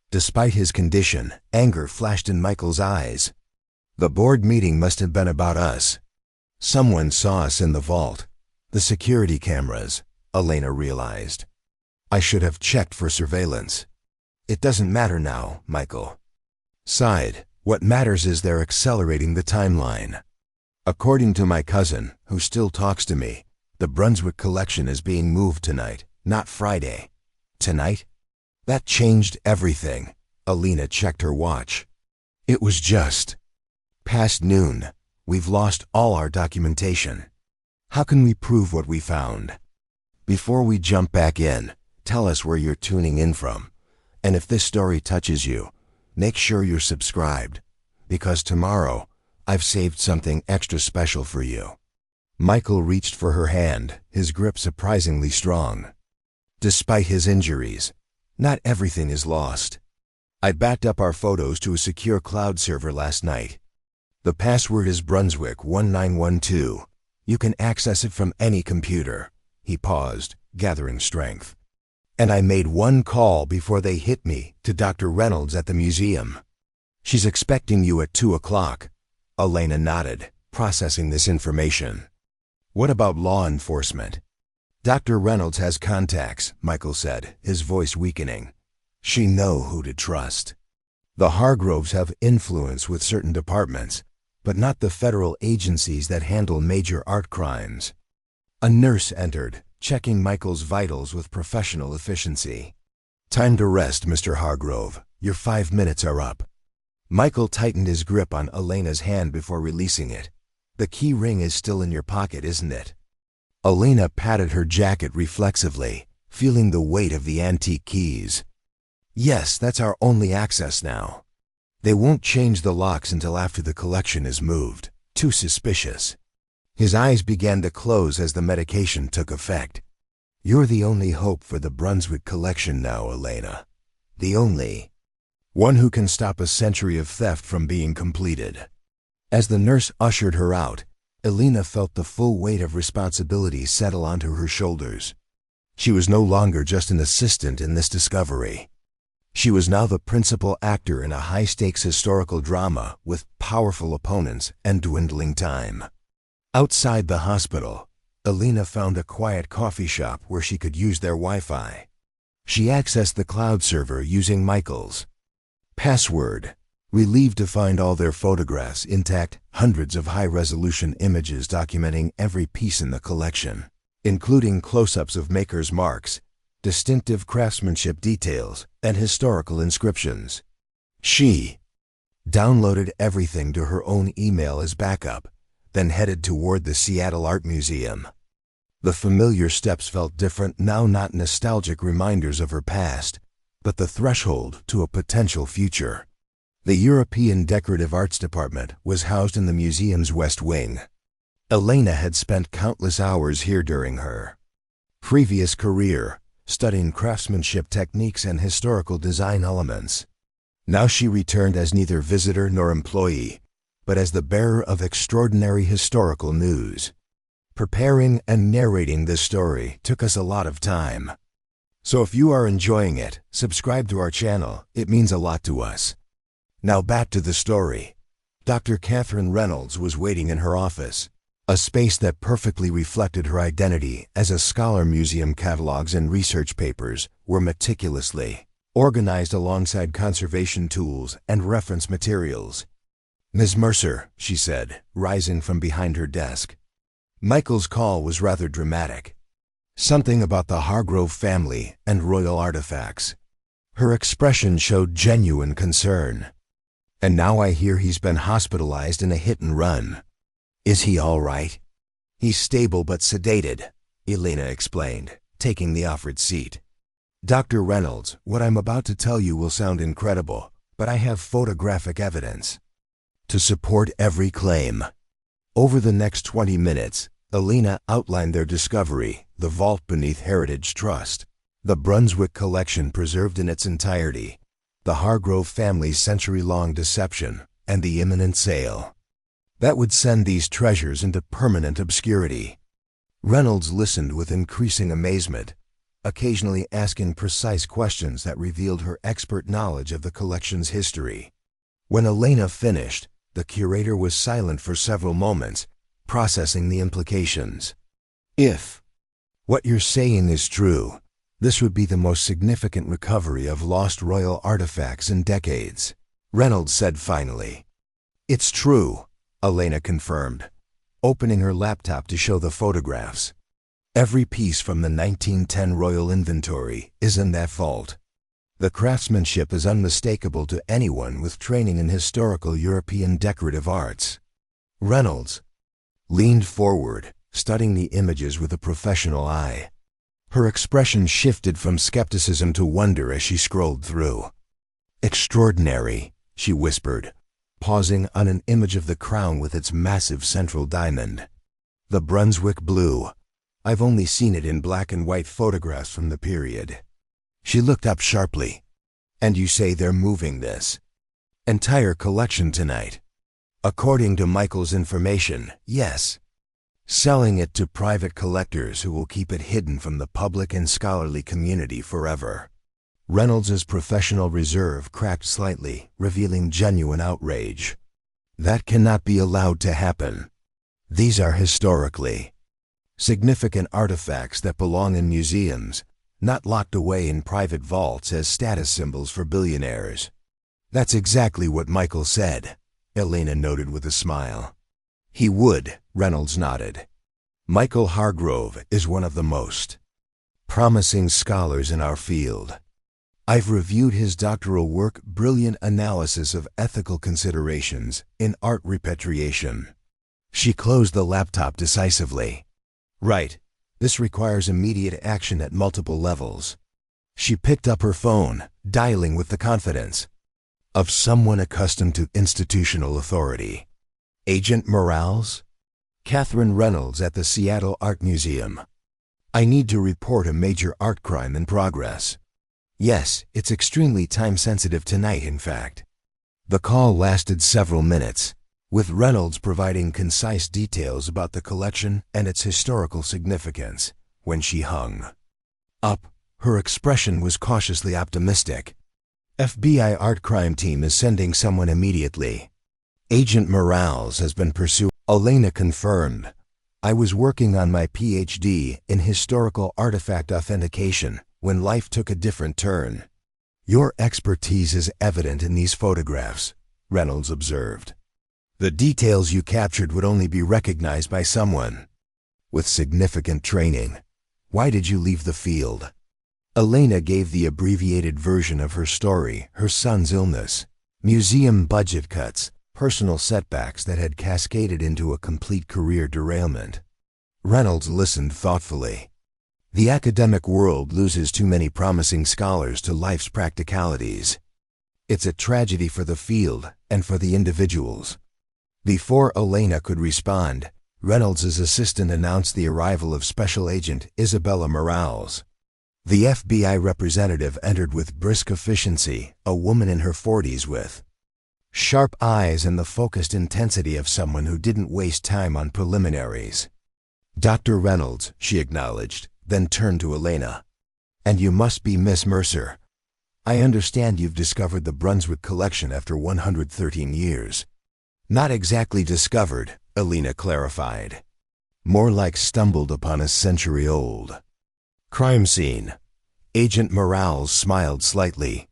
Despite his condition, anger flashed in Michael's eyes. "The board meeting must have been about us. Someone saw us in the vault. The security cameras," Elena realized. "I should have checked for surveillance." "It doesn't matter now," Michael sighed. "What matters is they're accelerating the timeline. According to my cousin, who still talks to me, the Brunswick collection is being moved tonight, not Friday." "Tonight?" That changed everything. Elena checked her watch. It was just past noon. We've lost all our documentation. How can we prove what we found? Before we jump back in, tell us where you're tuning in from. And if this story touches you, make sure you're subscribed, because tomorrow I've saved something extra special for you. Michael reached for her hand, his grip surprisingly strong. Despite his injuries, not everything is lost. I backed up our photos to a secure cloud server last night. The password is Brunswick1912. You can access it from any computer. He paused, gathering strength. And I made one call before they hit me to Dr. Reynolds at the museum. She's expecting you at 2 o'clock. Elena nodded, processing this information. What about law enforcement? Dr. Reynolds has contacts, Michael said, his voice weakening. She know who to trust. The Hargroves have influence with certain departments, but not the federal agencies that handle major art crimes. A nurse entered, checking Michael's vitals with professional efficiency. Time to rest, Mr. Hargrove. Your 5 minutes are up. Michael tightened his grip on Elena's hand before releasing it. The key ring is still in your pocket, isn't it? Elena patted her jacket reflexively, feeling the weight of the antique keys. Yes, that's our only access now. They won't change the locks until after the collection is moved. Too suspicious. His eyes began to close as the medication took effect. You're the only hope for the Brunswick collection now, Elena. The only one who can stop a century of theft from being completed. As the nurse ushered her out, Elena felt the full weight of responsibility settle onto her shoulders. She was no longer just an assistant in this discovery. She was now the principal actor in a high-stakes historical drama with powerful opponents and dwindling time. Outside the hospital, Elena found a quiet coffee shop where she could use their Wi-Fi. She accessed the cloud server using Michael's password. Relieved to find all their photographs intact, hundreds of high-resolution images documenting every piece in the collection, including close-ups of makers' marks, distinctive craftsmanship details, and historical inscriptions. She downloaded everything to her own email as backup, then headed toward the Seattle Art Museum. The familiar steps felt different now, not nostalgic reminders of her past, but the threshold to a potential future. The European Decorative Arts Department was housed in the museum's West Wing. Elena had spent countless hours here during her previous career, studying craftsmanship techniques and historical design elements. Now she returned as neither visitor nor employee, but as the bearer of extraordinary historical news. Preparing and narrating this story took us a lot of time. So if you are enjoying it, subscribe to our channel. It means a lot to us. Now back to the story. Dr. Catherine Reynolds was waiting in her office, a space that perfectly reflected her identity as a scholar. Museum catalogs and research papers were meticulously organized alongside conservation tools and reference materials. "Ms. Mercer," she said, rising from behind her desk. Michael's call was rather dramatic. Something about the Hargrove family and royal artifacts. Her expression showed genuine concern. "And now I hear he's been hospitalized in a hit and run. Is he all right?" "He's stable but sedated," Elena explained, taking the offered seat. "Dr. Reynolds, what I'm about to tell you will sound incredible, but I have photographic evidence to support every claim." Over the next 20 minutes, Elena outlined their discovery, the vault beneath Heritage Trust, the Brunswick collection preserved in its entirety, the Hargrove family's century-long deception, and the imminent sale that would send these treasures into permanent obscurity. Reynolds listened with increasing amazement, occasionally asking precise questions that revealed her expert knowledge of the collection's history. When Elena finished, the curator was silent for several moments, processing the implications. "If what you're saying is true, this would be the most significant recovery of lost royal artifacts in decades," Reynolds said finally. "It's true," Elena confirmed, opening her laptop to show the photographs. "Every piece from the 1910 royal inventory is in that vault. The craftsmanship is unmistakable to anyone with training in historical European decorative arts." Reynolds leaned forward, studying the images with a professional eye. Her expression shifted from skepticism to wonder as she scrolled through. "Extraordinary," she whispered, pausing on an image of the crown with its massive central diamond. "The Brunswick blue. I've only seen it in black and white photographs from the period." She looked up sharply. "And you say they're moving this entire collection tonight?" "According to Michael's information, yes. Selling it to private collectors who will keep it hidden from the public and scholarly community forever." Reynolds's professional reserve cracked slightly, revealing genuine outrage. "That cannot be allowed to happen. These are historically significant artifacts that belong in museums, not locked away in private vaults as status symbols for billionaires." "That's exactly what Michael said," Elena noted with a smile. "He would," Reynolds nodded. "Michael Hargrove is one of the most promising scholars in our field. I've reviewed his doctoral work, Brilliant Analysis of Ethical Considerations in Art Repatriation." She closed the laptop decisively. "Right. This requires immediate action at multiple levels." She picked up her phone, dialing with the confidence of someone accustomed to institutional authority. "Agent Morales? Catherine Reynolds at the Seattle Art Museum. I need to report a major art crime in progress." "Yes, it's extremely time-sensitive tonight, in fact." The call lasted several minutes, with Reynolds providing concise details about the collection and its historical significance. When she hung up, her expression was cautiously optimistic. "FBI art crime team is sending someone immediately. Agent Morales has been pursued." Elena confirmed. "I was working on my PhD in historical artifact authentication when life took a different turn." "Your expertise is evident in these photographs," Reynolds observed. "The details you captured would only be recognized by someone with significant training. Why did you leave the field?" Elena gave the abbreviated version of her story, her son's illness, museum budget cuts, personal setbacks that had cascaded into a complete career derailment. Reynolds listened thoughtfully. "The academic world loses too many promising scholars to life's practicalities. It's a tragedy for the field and for the individuals." Before Elena could respond, Reynolds' assistant announced the arrival of Special Agent Isabella Morales. The FBI representative entered with brisk efficiency, a woman in her 40s with sharp eyes and the focused intensity of someone who didn't waste time on preliminaries. "Dr. Reynolds," she acknowledged, then turned to Elena. "And you must be Miss Mercer. I understand you've discovered the Brunswick collection after 113 years. Not exactly discovered, Elena clarified. More like stumbled upon a century-old crime scene. Agent Morales smiled slightly.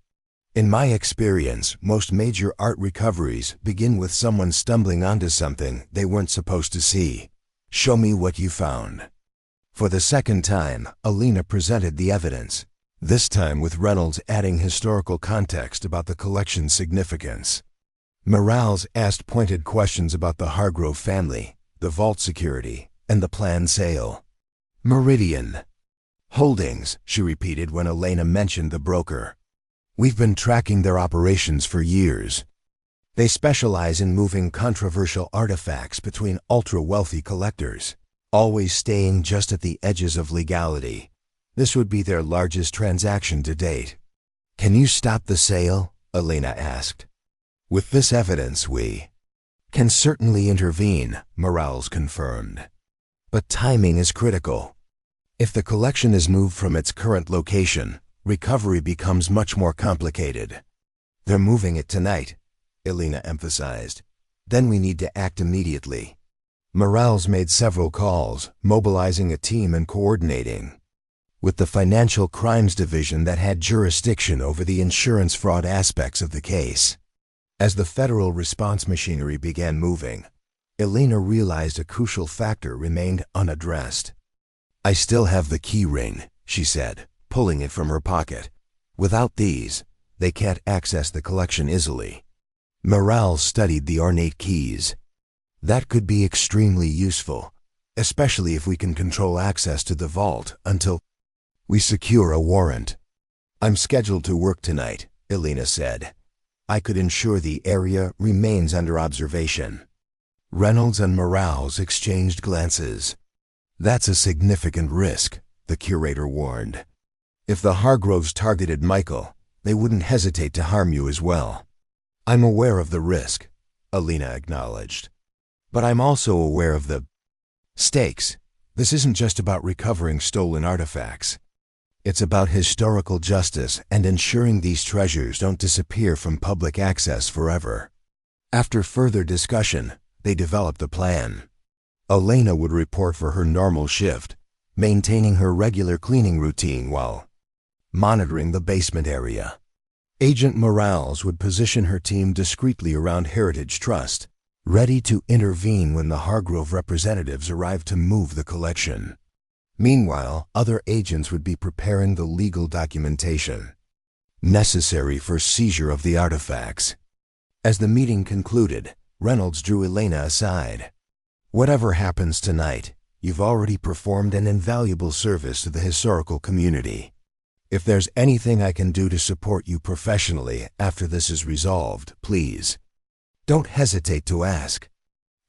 In my experience, most major art recoveries begin with someone stumbling onto something they weren't supposed to see. Show me what you found. For the second time, Elena presented the evidence, this time with Reynolds adding historical context about the collection's significance. Morales asked pointed questions about the Hargrove family, the vault security, and the planned sale. Meridian Holdings, she repeated when Elena mentioned the broker. We've been tracking their operations for years. They specialize in moving controversial artifacts between ultra-wealthy collectors, always staying just at the edges of legality. This would be their largest transaction to date. Can you stop the sale? Elena asked. With this evidence, we can certainly intervene, Morales confirmed. But timing is critical. If the collection is moved from its current location, recovery becomes much more complicated. They're moving it tonight, Elena emphasized. Then we need to act immediately. Morales made several calls, mobilizing a team and coordinating with the Financial Crimes Division that had jurisdiction over the insurance fraud aspects of the case. As the federal response machinery began moving, Elena realized a crucial factor remained unaddressed. I still have the key ring, she said, pulling it from her pocket. Without these, they can't access the collection easily. Morales studied the ornate keys. That could be extremely useful, especially if we can control access to the vault until we secure a warrant. I'm scheduled to work tonight, Elena said. I could ensure the area remains under observation. Reynolds and Morales exchanged glances. That's a significant risk, the curator warned. If the Hargroves targeted Michael, they wouldn't hesitate to harm you as well. I'm aware of the risk, Elena acknowledged. But I'm also aware of the stakes. This isn't just about recovering stolen artifacts. It's about historical justice and ensuring these treasures don't disappear from public access forever. After further discussion, they developed a plan. Elena would report for her normal shift, maintaining her regular cleaning routine while monitoring the basement area. Agent Morales would position her team discreetly around Heritage Trust, ready to intervene when the Hargrove representatives arrived to move the collection. Meanwhile, other agents would be preparing the legal documentation necessary for seizure of the artifacts. As the meeting concluded, Reynolds drew Elena aside. Whatever happens tonight, you've already performed an invaluable service to the historical community. If there's anything I can do to support you professionally after this is resolved, please don't hesitate to ask.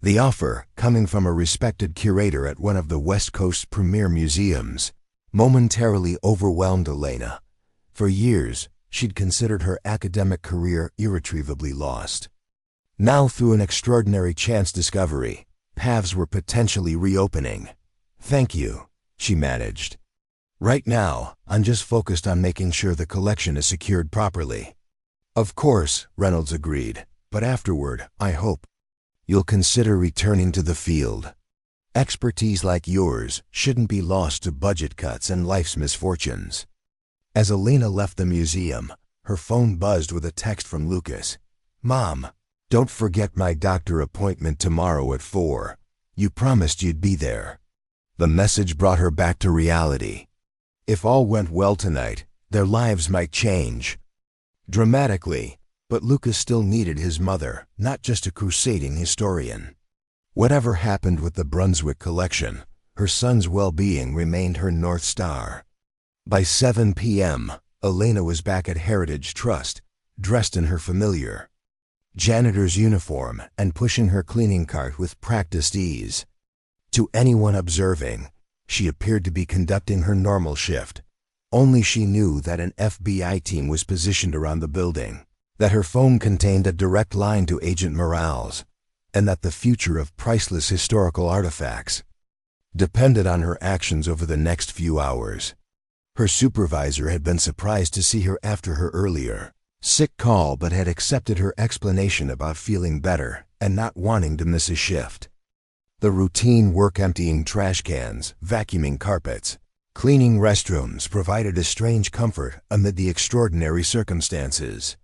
The offer, coming from a respected curator at one of the West Coast's premier museums, momentarily overwhelmed Elena. For years, she'd considered her academic career irretrievably lost. Now, through an extraordinary chance discovery, paths were potentially reopening. Thank you, she managed. Right now, I'm just focused on making sure the collection is secured properly. Of course, Reynolds agreed, but afterward, I hope you'll consider returning to the field. Expertise like yours shouldn't be lost to budget cuts and life's misfortunes. As Elena left the museum, her phone buzzed with a text from Lucas. Mom, don't forget my doctor appointment tomorrow at 4. You promised you'd be there. The message brought her back to reality. If all went well tonight, their lives might change dramatically, but Lucas still needed his mother, not just a crusading historian. Whatever happened with the Brunswick collection, her son's well-being remained her North Star. By 7 p.m., Elena was back at Heritage Trust, dressed in her familiar janitor's uniform and pushing her cleaning cart with practiced ease. To anyone observing, she appeared to be conducting her normal shift. Only she knew that an FBI team was positioned around the building, that her phone contained a direct line to Agent Morales, and that the future of priceless historical artifacts depended on her actions over the next few hours. Her supervisor had been surprised to see her after her earlier sick call, but had accepted her explanation about feeling better and not wanting to miss a shift. The routine work, emptying trash cans, vacuuming carpets, cleaning restrooms, provided a strange comfort amid the extraordinary circumstances.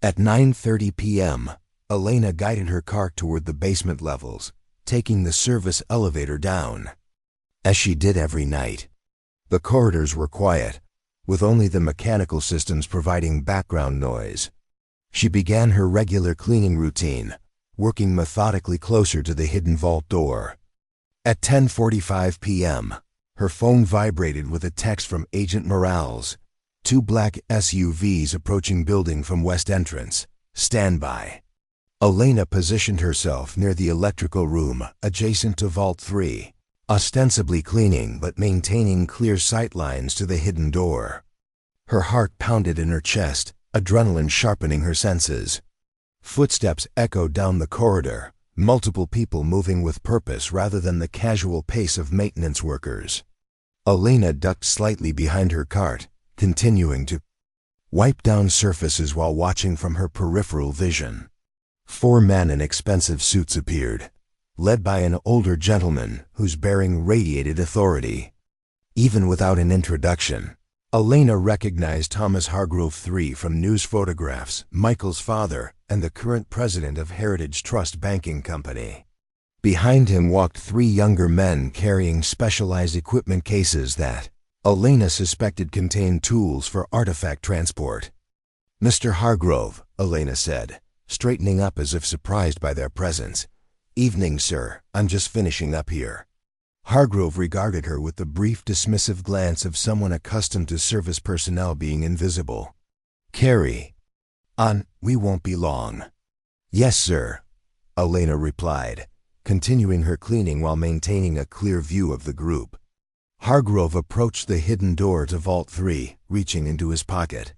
At 9:30 p.m., Elena guided her car toward the basement levels, taking the service elevator down. As she did every night, the corridors were quiet, with only the mechanical systems providing background noise. She began her regular cleaning routine, working methodically closer to the hidden vault door. At 10:45 p.m., her phone vibrated with a text from Agent Morales. 2 black SUVs approaching building from west entrance. Stand by. Elena positioned herself near the electrical room adjacent to Vault 3, ostensibly cleaning but maintaining clear sight lines to the hidden door. Her heart pounded in her chest, adrenaline sharpening her senses. Footsteps echoed down the corridor, multiple people moving with purpose rather than the casual pace of maintenance workers. Elena ducked slightly behind her cart, continuing to wipe down surfaces while watching from her peripheral vision. 4 men in expensive suits appeared, led by an older gentleman whose bearing radiated authority. Even without an introduction, Elena recognized Thomas Hargrove III from news photographs, Michael's father, and the current president of Heritage Trust Banking Company. Behind him walked 3 younger men carrying specialized equipment cases that Elena suspected contained tools for artifact transport. "Mr. Hargrove," Elena said, straightening up as if surprised by their presence. "Evening, sir. I'm just finishing up here." Hargrove regarded her with the brief dismissive glance of someone accustomed to service personnel being invisible. "Carry on, we won't be long." "Yes, sir," Elena replied, continuing her cleaning while maintaining a clear view of the group. Hargrove approached the hidden door to Vault 3, reaching into his pocket.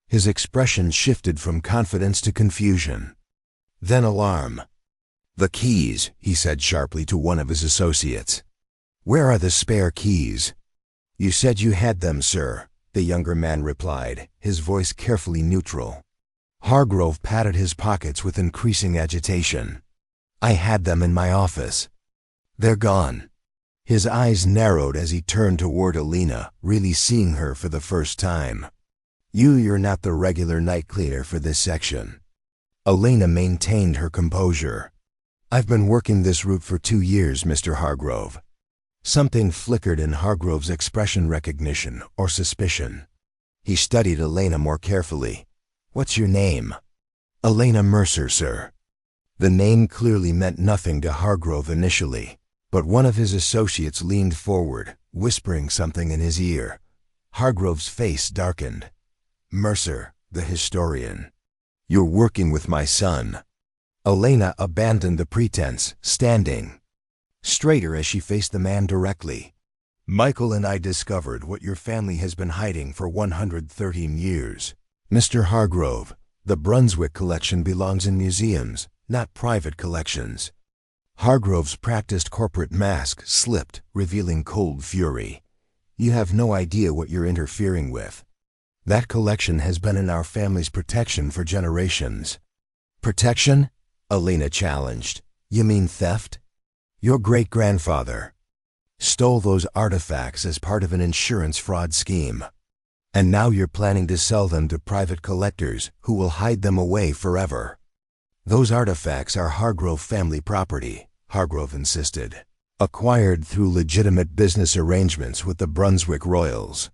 His expression shifted from confidence to confusion, then alarm. "The keys," he said sharply to one of his associates. "Where are the spare keys?" "You said you had them, sir," the younger man replied, his voice carefully neutral. Hargrove patted his pockets with increasing agitation. "I had them in my office. They're gone." His eyes narrowed as he turned toward Elena, really seeing her for the first time. You're not the regular night cleaner for this section." Elena maintained her composure. "I've been working this route for 2 years, Mr. Hargrove." Something flickered in Hargrove's expression, recognition or suspicion. He studied Elena more carefully. "What's your name?" "Elena Mercer, sir." The name clearly meant nothing to Hargrove initially, but one of his associates leaned forward, whispering something in his ear. Hargrove's face darkened. "Mercer, the historian. You're working with my son." Elena abandoned the pretense, standing straighter as she faced the man directly. "Michael and I discovered what your family has been hiding for 113 years. Mr. Hargrove, the Brunswick collection belongs in museums, not private collections." Hargrove's practiced corporate mask slipped, revealing cold fury. "You have no idea what you're interfering with. That collection has been in our family's protection for generations." "Protection?" Elena challenged. "You mean theft? Your great-grandfather stole those artifacts as part of an insurance fraud scheme. And now you're planning to sell them to private collectors who will hide them away forever." "Those artifacts are Hargrove family property," Hargrove insisted, "acquired through legitimate business arrangements with the Brunswick royals.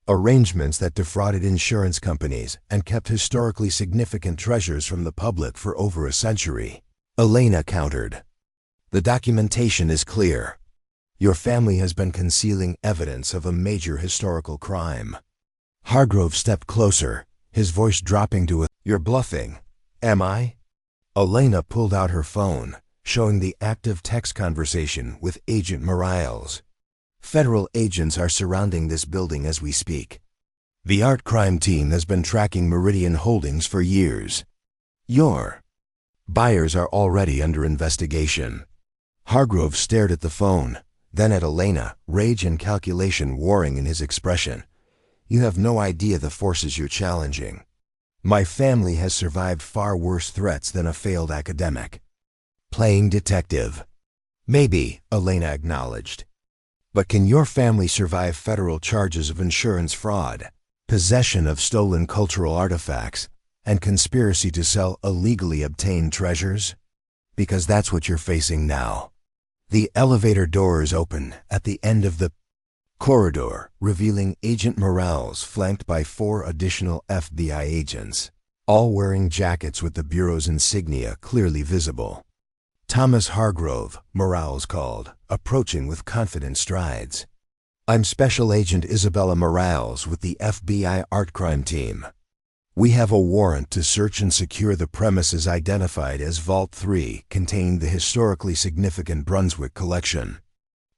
Arrangements that defrauded insurance companies and kept historically significant treasures from the public for over a century." Elena countered. "The documentation is clear. Your family has been concealing evidence of a major historical crime." Hargrove stepped closer, his voice dropping to a, "You're bluffing, am I?" Elena pulled out her phone, showing the active text conversation with Agent Morales. "Federal agents are surrounding this building as we speak. The art crime team has been tracking Meridian Holdings for years. Your buyers are already under investigation." Hargrove stared at the phone, then at Elena, rage and calculation warring in his expression. You have no idea the forces you're challenging. My family has survived far worse threats than a failed academic. Playing detective. Maybe, Elena acknowledged. But can your family survive federal charges of insurance fraud, possession of stolen cultural artifacts, and conspiracy to sell illegally obtained treasures? Because that's what you're facing now. The elevator doors open at the end of the corridor, revealing Agent Morales flanked by 4 additional FBI agents, all wearing jackets with the Bureau's insignia clearly visible. Thomas Hargrove, Morales called, approaching with confident strides. I'm Special Agent Isabella Morales with the FBI Art Crime Team. We have a warrant to search and secure the premises identified as Vault 3 contained the historically significant Brunswick collection.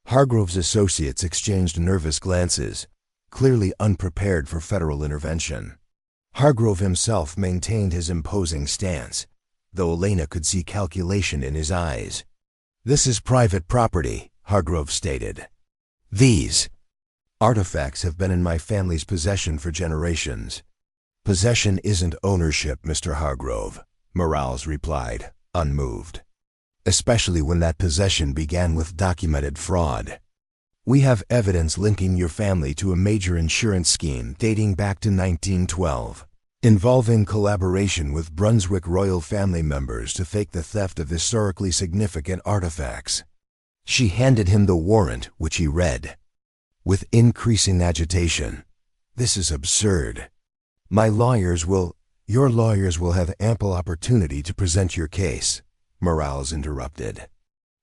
Hargrove's associates exchanged nervous glances, clearly unprepared for federal intervention. Hargrove himself maintained his imposing stance, though Elena could see calculation in his eyes. This is private property, Hargrove stated. These artifacts have been in my family's possession for generations. Possession isn't ownership, Mr. Hargrove, Morales replied, unmoved. Especially when that possession began with documented fraud. We have evidence linking your family to a major insurance scheme dating back to 1912, involving collaboration with Brunswick royal family members to fake the theft of historically significant artifacts. She handed him the warrant, which he read. With increasing agitation. This is absurd. Your lawyers will have ample opportunity to present your case, Morales interrupted.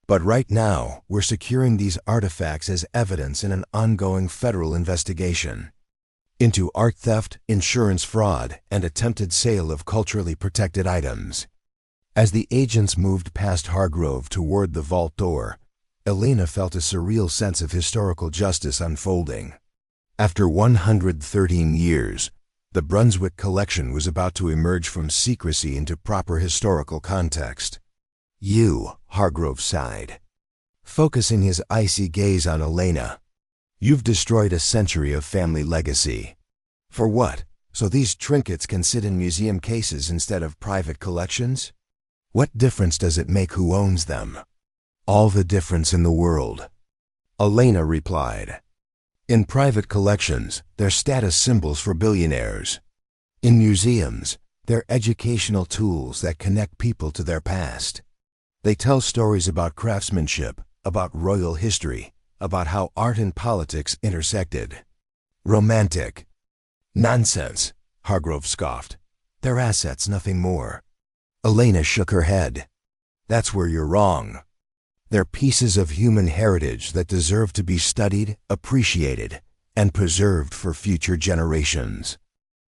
But right now, we're securing these artifacts as evidence in an ongoing federal investigation into art theft, insurance fraud, and attempted sale of culturally protected items. As the agents moved past Hargrove toward the vault door, Elena felt a surreal sense of historical justice unfolding. After 113 years, the Brunswick collection was about to emerge from secrecy into proper historical context. Hargrove sighed, focusing his icy gaze on Elena. You've destroyed a century of family legacy. For what? So these trinkets can sit in museum cases instead of private collections? What difference does it make who owns them? All the difference in the world, Elena replied. In private collections, they're status symbols for billionaires. In museums, they're educational tools that connect people to their past. They tell stories about craftsmanship, about royal history, about how art and politics intersected. Romantic. Nonsense, Hargrove scoffed. They're assets, nothing more. Elena shook her head. That's where you're wrong. They're pieces of human heritage that deserve to be studied, appreciated, and preserved for future generations.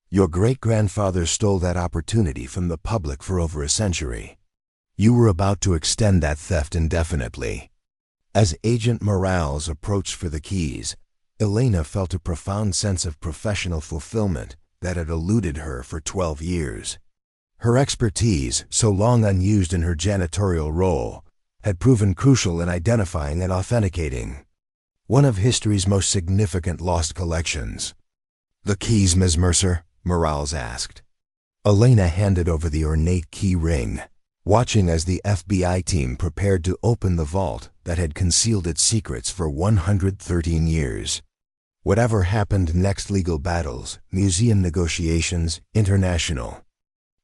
Your great-grandfather stole that opportunity from the public for over a century. You were about to extend that theft indefinitely. As Agent Morales approached for the keys, Elena felt a profound sense of professional fulfillment that had eluded her for 12 years. Her expertise, so long unused in her janitorial role, had proven crucial in identifying and authenticating one of history's most significant lost collections. The keys, Ms. Mercer? Morales asked. Elena handed over the ornate key ring, watching as the FBI team prepared to open the vault that had concealed its secrets for 113 years. Whatever happened next, legal battles, museum negotiations, international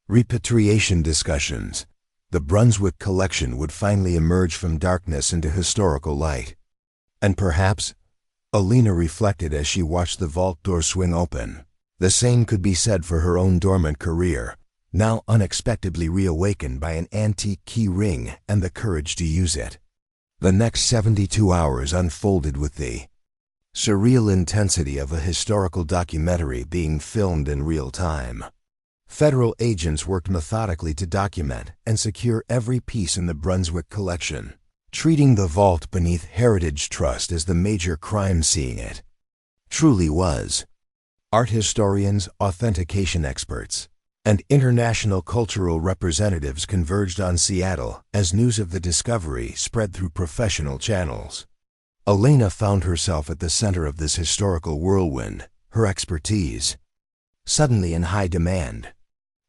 repatriation discussions, the Brunswick collection would finally emerge from darkness into historical light. And perhaps, Elena reflected as she watched the vault door swing open, the same could be said for her own dormant career, now unexpectedly reawakened by an antique key ring and the courage to use it. The next 72 hours unfolded with the surreal intensity of a historical documentary being filmed in real time. Federal agents worked methodically to document and secure every piece in the Brunswick collection, treating the vault beneath Heritage Trust as the major crime scene it truly was. Art historians, authentication experts, and international cultural representatives converged on Seattle as news of the discovery spread through professional channels. Elena found herself at the center of this historical whirlwind, her expertise, suddenly in high demand.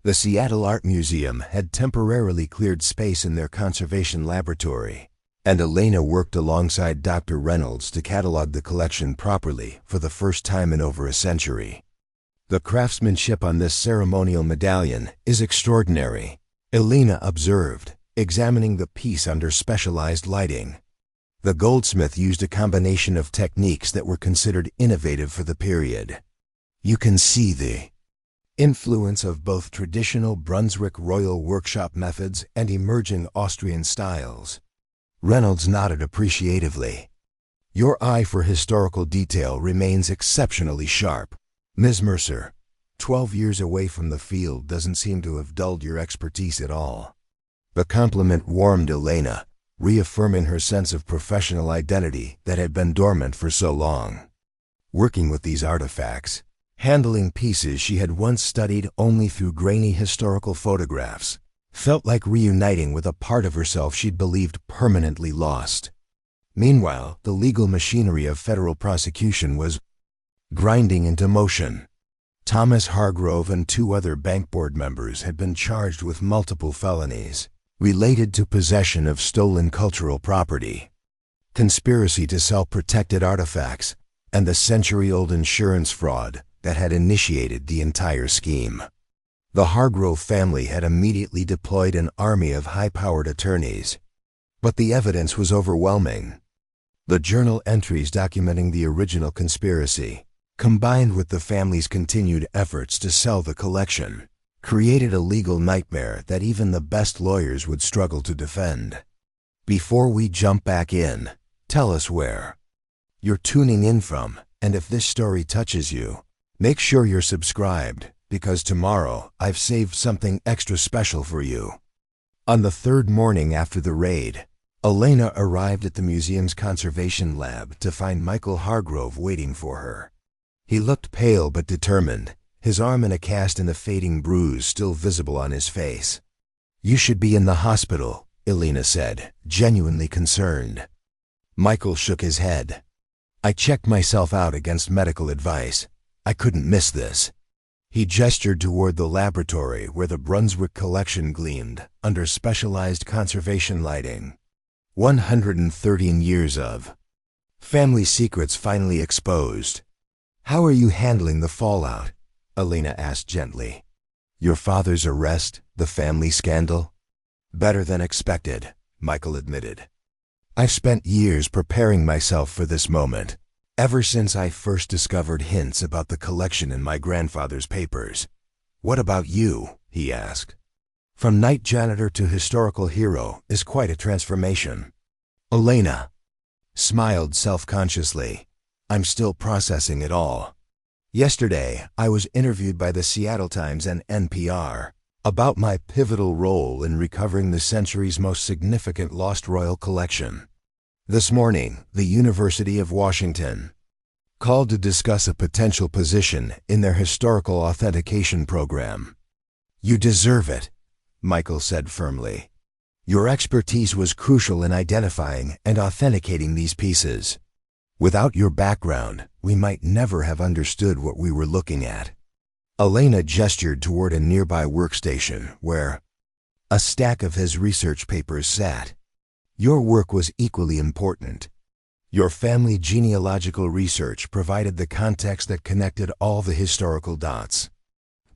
The Seattle Art Museum had temporarily cleared space in their conservation laboratory, and Elena worked alongside Dr. Reynolds to catalog the collection properly for the first time in over a century. "The craftsmanship on this ceremonial medallion is extraordinary," Elena observed, examining the piece under specialized lighting. The goldsmith used a combination of techniques that were considered innovative for the period. "You can see the influence of both traditional Brunswick Royal Workshop methods and emerging Austrian styles." Reynolds nodded appreciatively. "Your eye for historical detail remains exceptionally sharp. Ms. Mercer, 12 years away from the field doesn't seem to have dulled your expertise at all." The compliment warmed Elena, reaffirming her sense of professional identity that had been dormant for so long. Working with these artifacts, handling pieces she had once studied only through grainy historical photographs, felt like reuniting with a part of herself she'd believed permanently lost. Meanwhile, the legal machinery of federal prosecution was grinding into motion. Thomas Hargrove and 2 other bank board members had been charged with multiple felonies related to possession of stolen cultural property, conspiracy to sell protected artifacts, and the century-old insurance fraud that had initiated the entire scheme. The Hargrove family had immediately deployed an army of high-powered attorneys, but the evidence was overwhelming. The journal entries documenting the original conspiracy, combined with the family's continued efforts to sell the collection, created a legal nightmare that even the best lawyers would struggle to defend. Before we jump back in, tell us where you're tuning in from, and if this story touches you, make sure you're subscribed, because tomorrow I've saved something extra special for you. On the 3rd morning after the raid, Elena arrived at the museum's conservation lab to find Michael Hargrove waiting for her. He looked pale but determined, his arm in a cast and a fading bruise still visible on his face. "You should be in the hospital," Elena said, genuinely concerned. Michael shook his head. "I checked myself out against medical advice. I couldn't miss this." He gestured toward the laboratory where the Brunswick collection gleamed under specialized conservation lighting. 113 years of family secrets finally exposed. "How are you handling the fallout?" Elena asked gently. "Your father's arrest, the family scandal?" "Better than expected," Michael admitted. "I've spent years preparing myself for this moment, ever since I first discovered hints about the collection in my grandfather's papers." "What about you?" he asked. "From night janitor to historical hero is quite a transformation." Elena smiled self-consciously. "I'm still processing it all. Yesterday, I was interviewed by the Seattle Times and NPR about my pivotal role in recovering the century's most significant lost royal collection. This morning, the University of Washington called to discuss a potential position in their historical authentication program." "You deserve it," Michael said firmly. "Your expertise was crucial in identifying and authenticating these pieces. Without your background, we might never have understood what we were looking at." Elena gestured toward a nearby workstation where a stack of his research papers sat. "Your work was equally important. Your family genealogical research provided the context that connected all the historical dots.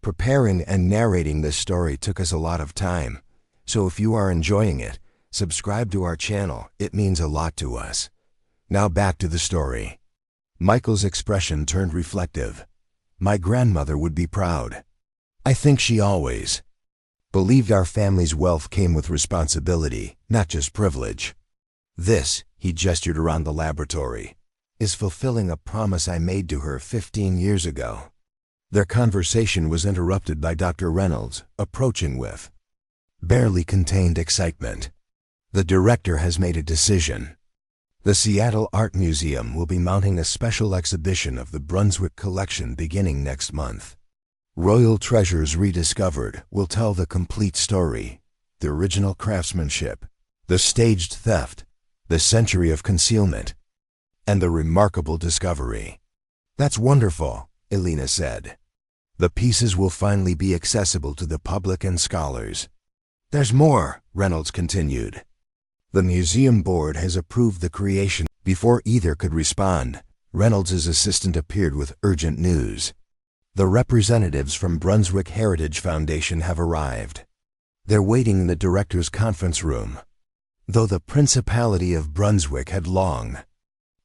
Preparing and narrating this story took us a lot of time, so if you are enjoying it, subscribe to our channel. It means a lot to us. Now back to the story." Michael's expression turned reflective. "My grandmother would be proud. I think she always believed our family's wealth came with responsibility, not just privilege. This," he gestured around the laboratory, "is fulfilling a promise I made to her 15 years ago." Their conversation was interrupted by Dr. Reynolds, approaching with barely contained excitement. "The director has made a decision. The Seattle Art Museum will be mounting a special exhibition of the Brunswick collection beginning next month. Royal Treasures Rediscovered will tell the complete story: the original craftsmanship, the staged theft, the century of concealment, and the remarkable discovery." "That's wonderful," Elena said. The pieces will finally be accessible to the public and scholars. There's more, Reynolds continued. The museum board has approved the creation. Before either could respond, Reynolds's assistant appeared with urgent news. The representatives from Brunswick Heritage Foundation have arrived. They're waiting in the director's conference room. Though the Principality of Brunswick had long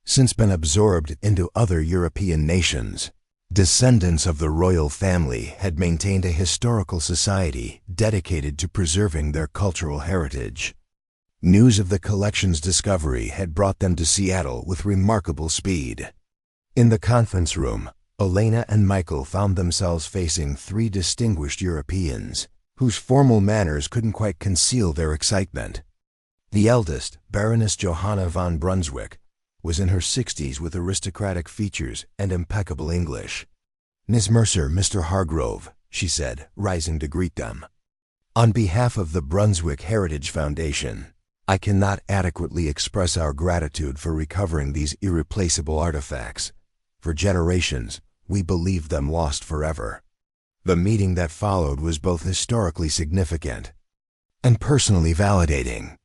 since been absorbed into other European nations, descendants of the royal family had maintained a historical society dedicated to preserving their cultural heritage. News of the collection's discovery had brought them to Seattle with remarkable speed. In the conference room, Elena and Michael found themselves facing three distinguished Europeans, whose formal manners couldn't quite conceal their excitement. The eldest, Baroness Johanna von Brunswick, was in her 60s with aristocratic features and impeccable English. Miss Mercer, Mr. Hargrove, she said, rising to greet them. On behalf of the Brunswick Heritage Foundation, I cannot adequately express our gratitude for recovering these irreplaceable artifacts. For generations, we believed them lost forever. The meeting that followed was both historically significant and personally validating.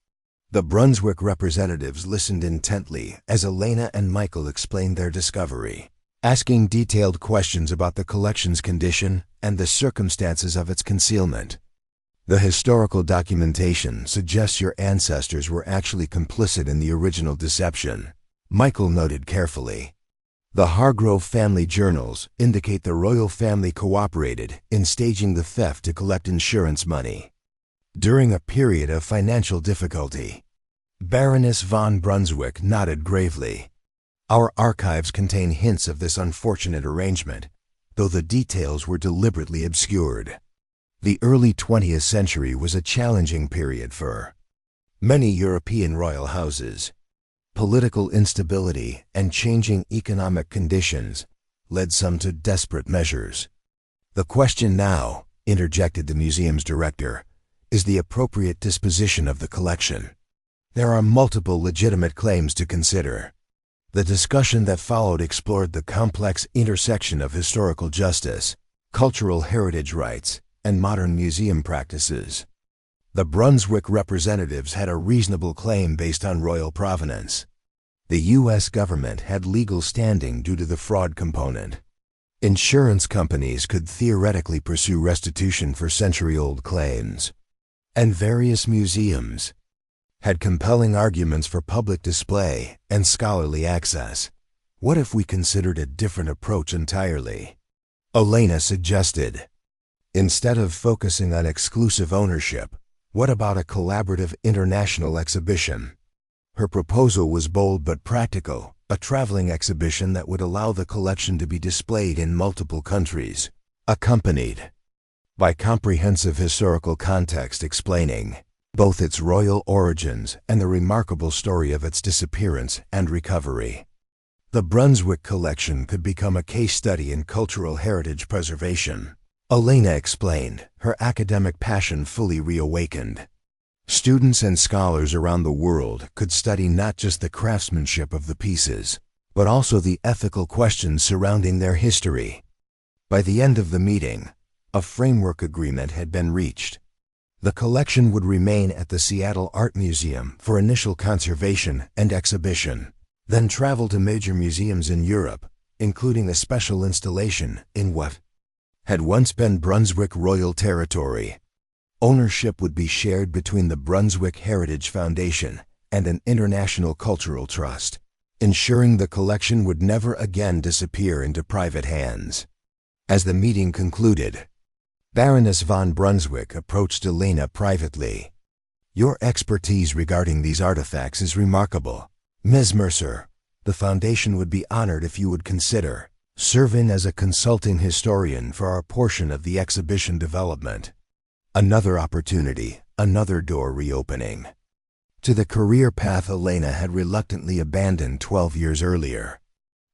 The Brunswick representatives listened intently as Elena and Michael explained their discovery, asking detailed questions about the collection's condition and the circumstances of its concealment. The historical documentation suggests your ancestors were actually complicit in the original deception, Michael noted carefully. The Hargrove family journals indicate the royal family cooperated in staging the theft to collect insurance money. During a period of financial difficulty, Baroness von Brunswick nodded gravely. Our archives contain hints of this unfortunate arrangement, though the details were deliberately obscured. The early 20th century was a challenging period for many European royal houses. Political instability and changing economic conditions led some to desperate measures. The question now, interjected the museum's director, is the appropriate disposition of the collection. There are multiple legitimate claims to consider. The discussion that followed explored the complex intersection of historical justice, cultural heritage rights, and modern museum practices. The Brunswick representatives had a reasonable claim based on royal provenance. The U.S. government had legal standing due to the fraud component. Insurance companies could theoretically pursue restitution for century-old claims. And various museums had compelling arguments for public display and scholarly access. What if we considered a different approach entirely? Elena suggested. Instead of focusing on exclusive ownership, what about a collaborative international exhibition? Her proposal was bold but practical, a traveling exhibition that would allow the collection to be displayed in multiple countries, accompanied by comprehensive historical context explaining both its royal origins and the remarkable story of its disappearance and recovery. The Brunswick collection could become a case study in cultural heritage preservation. Elena explained, her academic passion fully reawakened. Students and scholars around the world could study not just the craftsmanship of the pieces, but also the ethical questions surrounding their history. By the end of the meeting, a framework agreement had been reached. The collection would remain at the Seattle Art Museum for initial conservation and exhibition, then travel to major museums in Europe, including a special installation in what had once been Brunswick Royal Territory. Ownership would be shared between the Brunswick Heritage Foundation and an international cultural trust, ensuring the collection would never again disappear into private hands. As the meeting concluded, Baroness von Brunswick approached Elena privately. Your expertise regarding these artifacts is remarkable. Ms. Mercer, the Foundation would be honored if you would consider serving as a consulting historian for our portion of the exhibition development. Another opportunity, another door reopening to the career path Elena had reluctantly abandoned 12 years earlier.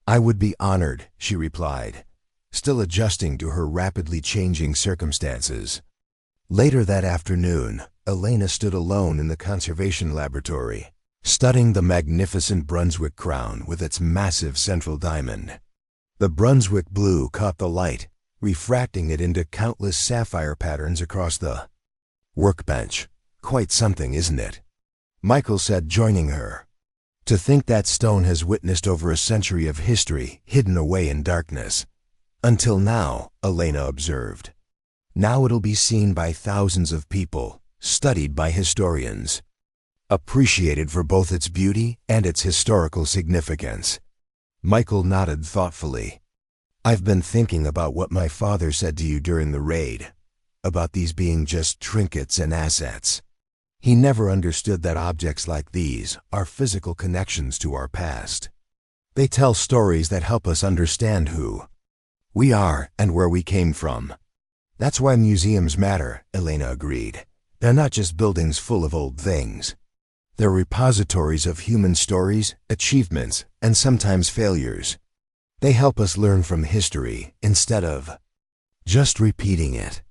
I would be honored, she replied, still adjusting to her rapidly changing circumstances. Later that afternoon, Elena stood alone in the conservation laboratory, studying the magnificent Brunswick crown with its massive central diamond. The Brunswick blue caught the light, refracting it into countless sapphire patterns across the workbench. Quite something, isn't it? Michael said, joining her. To think that stone has witnessed over a century of history hidden away in darkness. Until now, Elena observed. Now it'll be seen by thousands of people, studied by historians, appreciated for both its beauty and its historical significance. Michael nodded thoughtfully. I've been thinking about what my father said to you during the raid, about these being just trinkets and assets. He never understood that objects like these are physical connections to our past. They tell stories that help us understand who we are and where we came from. That's why museums matter, Elena agreed. They're not just buildings full of old things. They're repositories of human stories, achievements, and sometimes failures. They help us learn from history instead of just repeating it.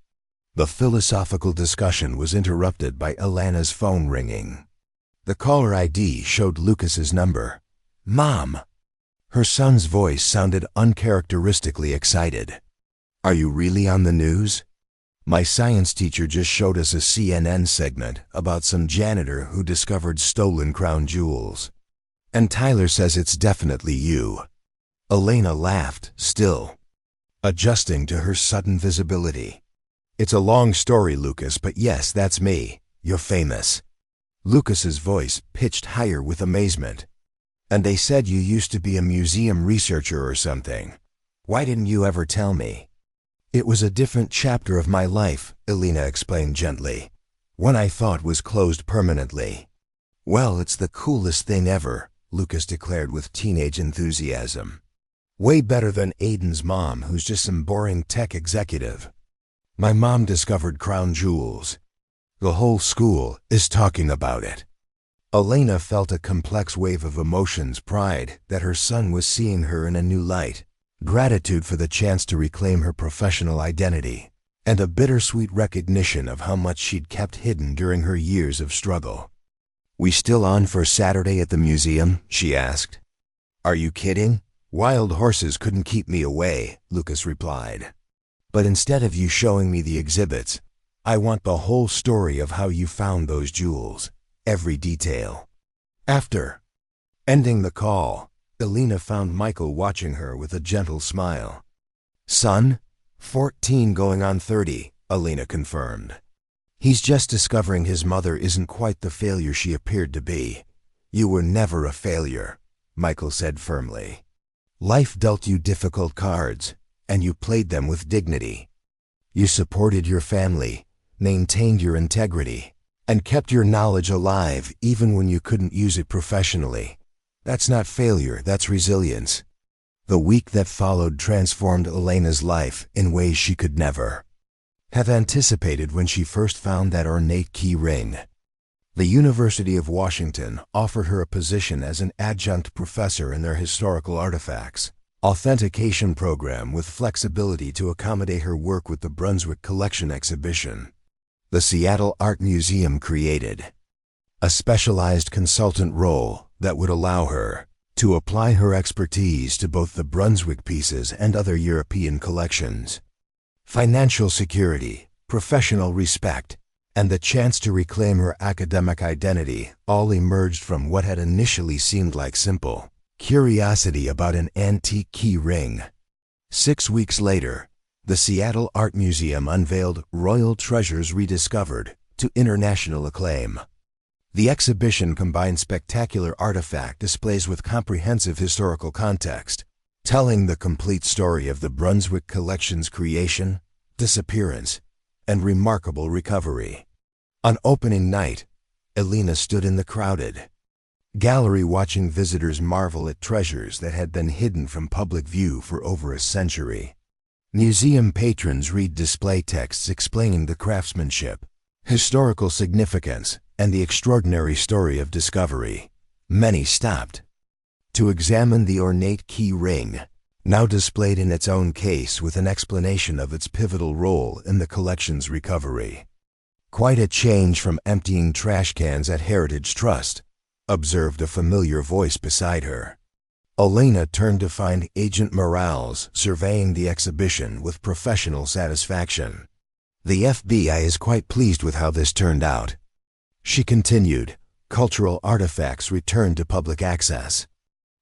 The philosophical discussion was interrupted by Elena's phone ringing. The caller ID showed Lucas's number. Mom! Her son's voice sounded uncharacteristically excited. Are you really on the news? My science teacher just showed us a CNN segment about some janitor who discovered stolen crown jewels. And Tyler says it's definitely you. Elena laughed, still adjusting to her sudden visibility. It's a long story, Lucas, but yes, that's me. You're famous. Lucas's voice pitched higher with amazement. And they said you used to be a museum researcher or something. Why didn't you ever tell me? It was a different chapter of my life, Elena explained gently. One I thought was closed permanently. Well, it's the coolest thing ever, Lucas declared with teenage enthusiasm. Way better than Aiden's mom, who's just some boring tech executive. My mom discovered crown jewels. The whole school is talking about it. Elena felt a complex wave of emotions, pride that her son was seeing her in a new light, gratitude for the chance to reclaim her professional identity, and a bittersweet recognition of how much she'd kept hidden during her years of struggle. We still on for Saturday at the museum? She asked. Are you kidding? Wild horses couldn't keep me away, Lucas replied. But instead of you showing me the exhibits, I want the whole story of how you found those jewels, every detail. After ending the call, Elena found Michael watching her with a gentle smile. Son, 14 going on 30, Elena confirmed. He's just discovering his mother isn't quite the failure she appeared to be. You were never a failure, Michael said firmly. Life dealt you difficult cards, and you played them with dignity. You supported your family, maintained your integrity, and kept your knowledge alive even when you couldn't use it professionally. That's not failure, that's resilience. The week that followed transformed Elena's life in ways she could never have anticipated when she first found that ornate key ring. The University of Washington offered her a position as an adjunct professor in their historical artifacts authentication program with flexibility to accommodate her work with the Brunswick Collection exhibition. The Seattle Art Museum created a specialized consultant role that would allow her to apply her expertise to both the Brunswick pieces and other European collections. Financial security, professional respect, and the chance to reclaim her academic identity all emerged from what had initially seemed like simple curiosity about an antique key ring. 6 weeks later, the Seattle Art Museum unveiled Royal Treasures Rediscovered to international acclaim. The exhibition combined spectacular artifact displays with comprehensive historical context, telling the complete story of the Brunswick collection's creation, disappearance, and remarkable recovery. On opening night, Elena stood in the crowded gallery watching visitors marvel at treasures that had been hidden from public view for over a century. Museum patrons read display texts explaining the craftsmanship, historical significance, and the extraordinary story of discovery. Many stopped to examine the ornate key ring, now displayed in its own case with an explanation of its pivotal role in the collection's recovery. Quite a change from emptying trash cans at Heritage Trust, observed a familiar voice beside her. Elena turned to find Agent Morales surveying the exhibition with professional satisfaction. "The FBI is quite pleased with how this turned out." She continued, "Cultural artifacts returned to public access.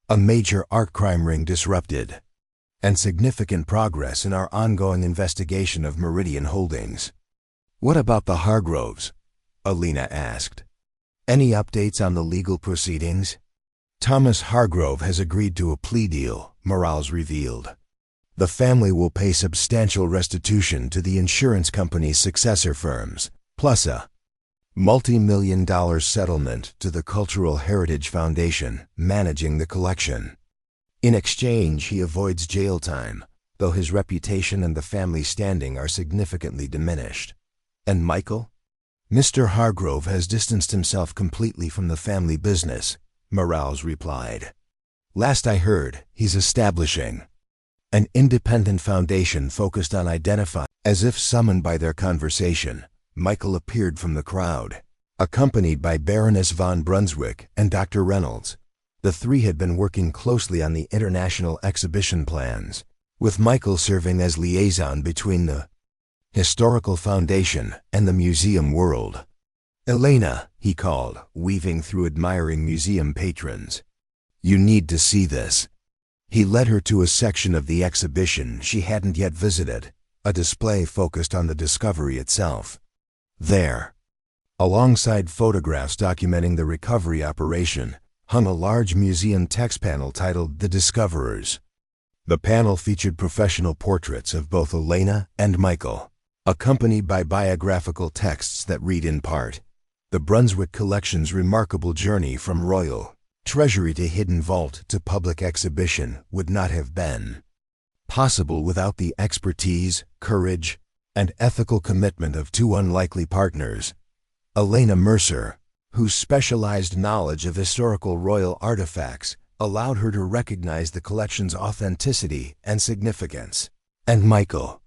A major art crime ring disrupted. And significant progress in our ongoing investigation of Meridian Holdings." "What about the Hargroves?" Elena asked. "Any updates on the legal proceedings?" "Thomas Hargrove has agreed to a plea deal," Morales revealed. "The family will pay substantial restitution to the insurance company's successor firms, plus a multi-million-dollar settlement to the Cultural Heritage Foundation managing the collection. In exchange, he avoids jail time, though his reputation and the family's standing are significantly diminished." "And Michael?" "Mr. Hargrove has distanced himself completely from the family business," Morales replied. "Last I heard, he's establishing an independent foundation focused on identifying." As if summoned by their conversation, Michael appeared from the crowd, accompanied by Baroness von Brunswick and Dr. Reynolds. The three had been working closely on the international exhibition plans, with Michael serving as liaison between the Historical Foundation and the museum world. "Elena," he called, weaving through admiring museum patrons. "You need to see this." He led her to a section of the exhibition she hadn't yet visited, a display focused on the discovery itself. There, alongside photographs documenting the recovery operation, hung a large museum text panel titled "The Discoverers." The panel featured professional portraits of both Elena and Michael, accompanied by biographical texts that read in part, "The Brunswick Collection's remarkable journey from royal treasury to hidden vault to public exhibition would not have been possible without the expertise, courage, and ethical commitment of two unlikely partners, Elena Mercer, whose specialized knowledge of historical royal artifacts allowed her to recognize the collection's authenticity and significance, and Michael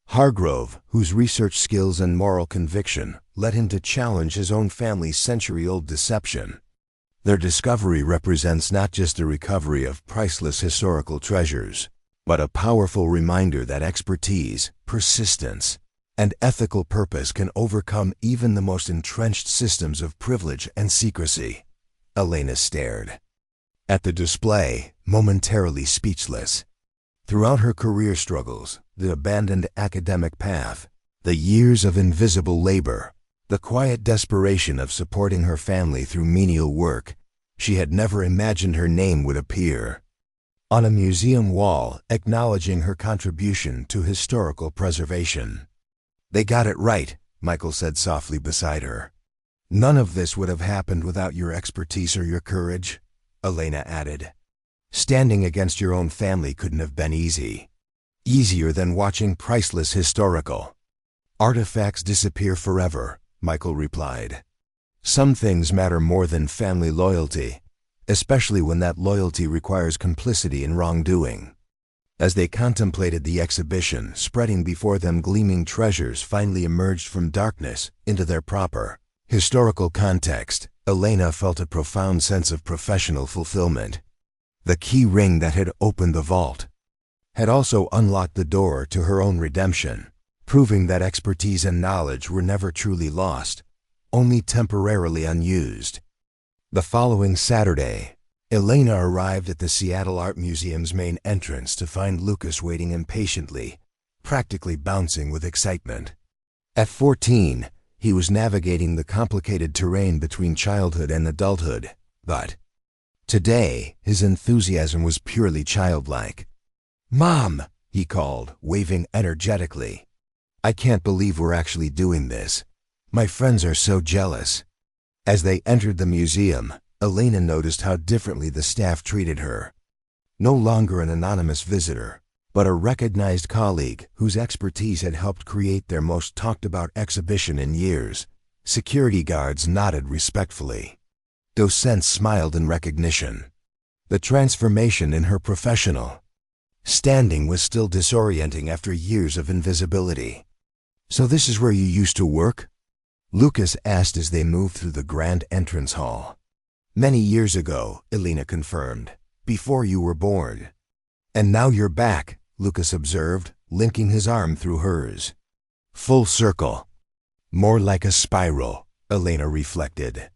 Hargrove, whose research skills and moral conviction led him to challenge his own family's century-old deception. Their discovery represents not just the recovery of priceless historical treasures, but a powerful reminder that expertise, persistence, and ethical purpose can overcome even the most entrenched systems of privilege and secrecy. Elena stared at the display, momentarily speechless. Throughout her career struggles, the abandoned academic path, the years of invisible labor, the quiet desperation of supporting her family through menial work, she had never imagined her name would appear on a museum wall acknowledging her contribution to historical preservation. "They got it right," Michael said softly beside her. "None of this would have happened without your expertise or your courage," Elena added. "Standing against your own family couldn't have been easy. Easier than watching priceless historical artifacts disappear forever," Michael replied. "Some things matter more than family loyalty, especially when that loyalty requires complicity in wrongdoing." As they contemplated the exhibition, spreading before them gleaming treasures finally emerged from darkness into their proper historical context, Elena felt a profound sense of professional fulfillment. The key ring that had opened the vault had also unlocked the door to her own redemption, proving that expertise and knowledge were never truly lost, only temporarily unused. The following Saturday, Elena arrived at the Seattle Art Museum's main entrance to find Lucas waiting impatiently, practically bouncing with excitement. At 14, he was navigating the complicated terrain between childhood and adulthood, but today his enthusiasm was purely childlike. "Mom!" he called, waving energetically. "I can't believe we're actually doing this. My friends are so jealous." As they entered the museum, Elena noticed how differently the staff treated her. No longer an anonymous visitor, but a recognized colleague whose expertise had helped create their most talked-about exhibition in years. Security guards nodded respectfully. Docents smiled in recognition. The transformation in her professional standing was still disorienting after years of invisibility. "So this is where you used to work?" Lucas asked as they moved through the grand entrance hall. "Many years ago," Elena confirmed. before you were born. And now you're back, Lucas observed, linking his arm through hers. Full circle. More like a spiral, Elena reflected.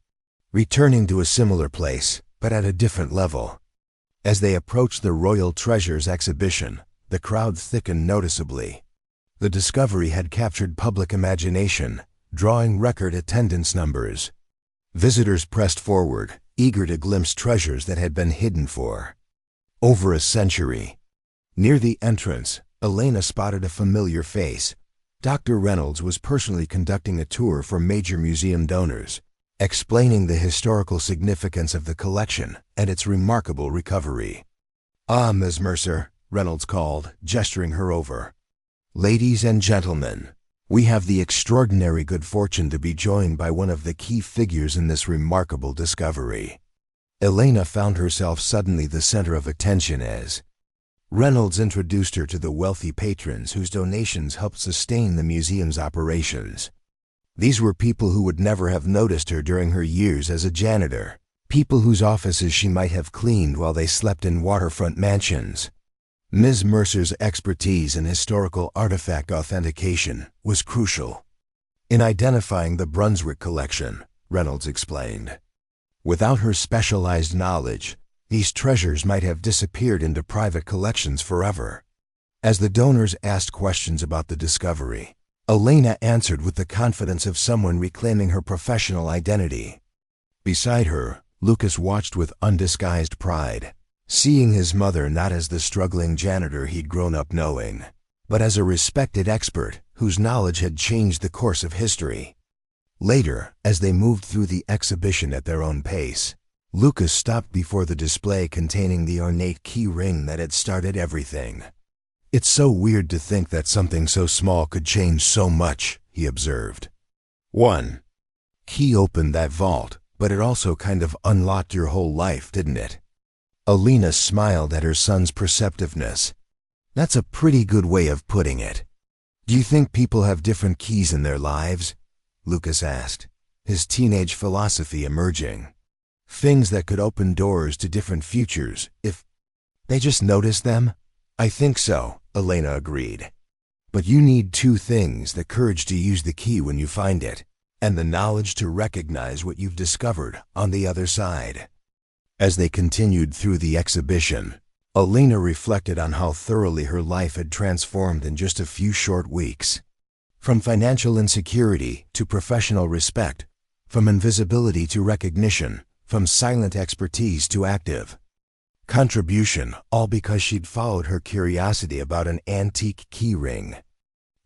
Returning to a similar place, but at a different level. As they approached the Royal Treasures exhibition, the crowd thickened noticeably. The discovery had captured public imagination, drawing record attendance numbers. Visitors pressed forward, eager to glimpse treasures that had been hidden for over a century. Near the entrance, Elena spotted a familiar face. Dr. Reynolds was personally conducting a tour for major museum donors, explaining the historical significance of the collection and its remarkable recovery. "Ah, Ms. Mercer," Reynolds called, gesturing her over. "Ladies and gentlemen, we have the extraordinary good fortune to be joined by one of the key figures in this remarkable discovery." Elena found herself suddenly the center of attention as Reynolds introduced her to the wealthy patrons whose donations helped sustain the museum's operations. These were people who would never have noticed her during her years as a janitor, people whose offices she might have cleaned while they slept in waterfront mansions. Ms. Mercer's expertise in historical artifact authentication was crucial in identifying the Brunswick collection, Reynolds explained. Without her specialized knowledge, these treasures might have disappeared into private collections forever. As the donors asked questions about the discovery, Elena answered with the confidence of someone reclaiming her professional identity. Beside her, Lucas watched with undisguised pride, seeing his mother not as the struggling janitor he'd grown up knowing, but as a respected expert whose knowledge had changed the course of history. Later, as they moved through the exhibition at their own pace, Lucas stopped before the display containing the ornate key ring that had started everything. "It's so weird to think that something so small could change so much," he observed. "One key opened that vault, but it also kind of unlocked your whole life, didn't it?" Elena smiled at her son's perceptiveness. "That's a pretty good way of putting it. Do you think people have different keys in their lives?" Lucas asked, his teenage philosophy emerging. "Things that could open doors to different futures if they just noticed them?" "I think so," Elena agreed. "But you need two things: the courage to use the key when you find it, and the knowledge to recognize what you've discovered on the other side." As they continued through the exhibition, Elena reflected on how thoroughly her life had transformed in just a few short weeks. From financial insecurity to professional respect, from invisibility to recognition, from silent expertise to active contribution, all because she'd followed her curiosity about an antique key ring.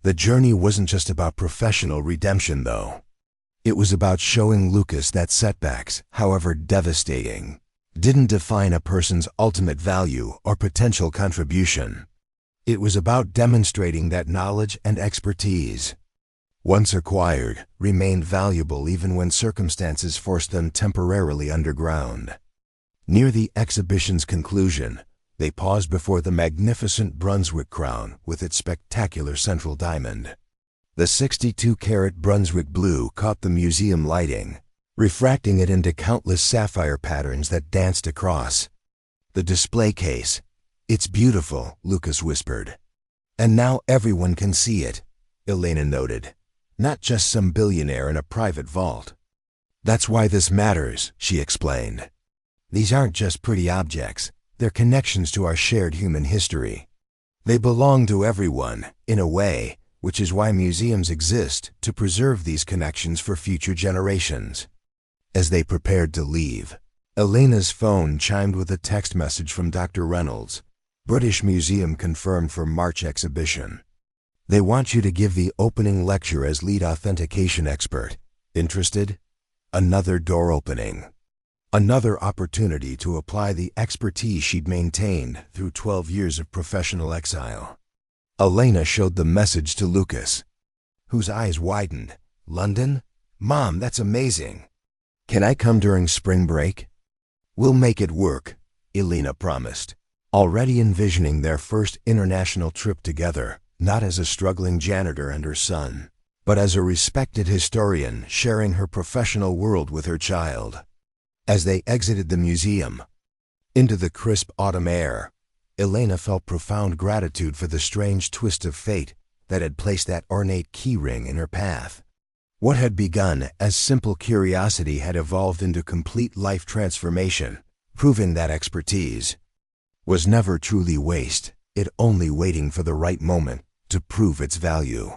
The journey wasn't just about professional redemption, though. It was about showing Lucas that setbacks, however devastating, didn't define a person's ultimate value or potential contribution. It was about demonstrating that knowledge and expertise, once acquired, remained valuable even when circumstances forced them temporarily underground. Near the exhibition's conclusion, they paused before the magnificent Brunswick crown with its spectacular central diamond. The 62-carat Brunswick blue caught the museum lighting, refracting it into countless sapphire patterns that danced across the display case. "It's beautiful," Lucas whispered. "And now everyone can see it," Elena noted. "Not just some billionaire in a private vault." "That's why this matters," she explained. "These aren't just pretty objects, they're connections to our shared human history. They belong to everyone, in a way, which is why museums exist, to preserve these connections for future generations." As they prepared to leave, Elena's phone chimed with a text message from Dr. Reynolds. "British Museum confirmed for March exhibition. They want you to give the opening lecture as lead authentication expert. Interested?" Another door opening. Another opportunity to apply the expertise she'd maintained through 12 years of professional exile. Elena showed the message to Lucas, whose eyes widened. "London? Mom, that's amazing. Can I come during spring break?" "We'll make it work," Elena promised, already envisioning their first international trip together, not as a struggling janitor and her son, but as a respected historian sharing her professional world with her child. As they exited the museum, Into the crisp autumn air, Elena felt profound gratitude for the strange twist of fate that had placed that ornate keyring in her path. What had begun as simple curiosity had evolved into complete life transformation, proving that expertise was never truly waste, it only waiting for the right moment to prove its value.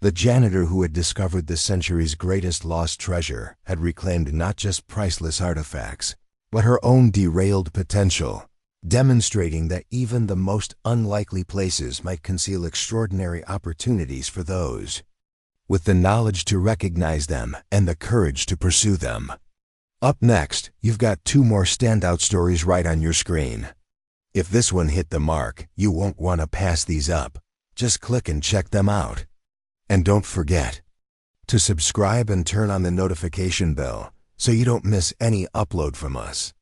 The janitor who had discovered the century's greatest lost treasure had reclaimed not just priceless artifacts, but her own derailed potential, demonstrating that even the most unlikely places might conceal extraordinary opportunities for those with the knowledge to recognize them and the courage to pursue them. Up next, you've got 2 more standout stories right on your screen. If this one hit the mark, you won't want to pass these up. Just click and check them out. And don't forget to subscribe and turn on the notification bell so you don't miss any upload from us.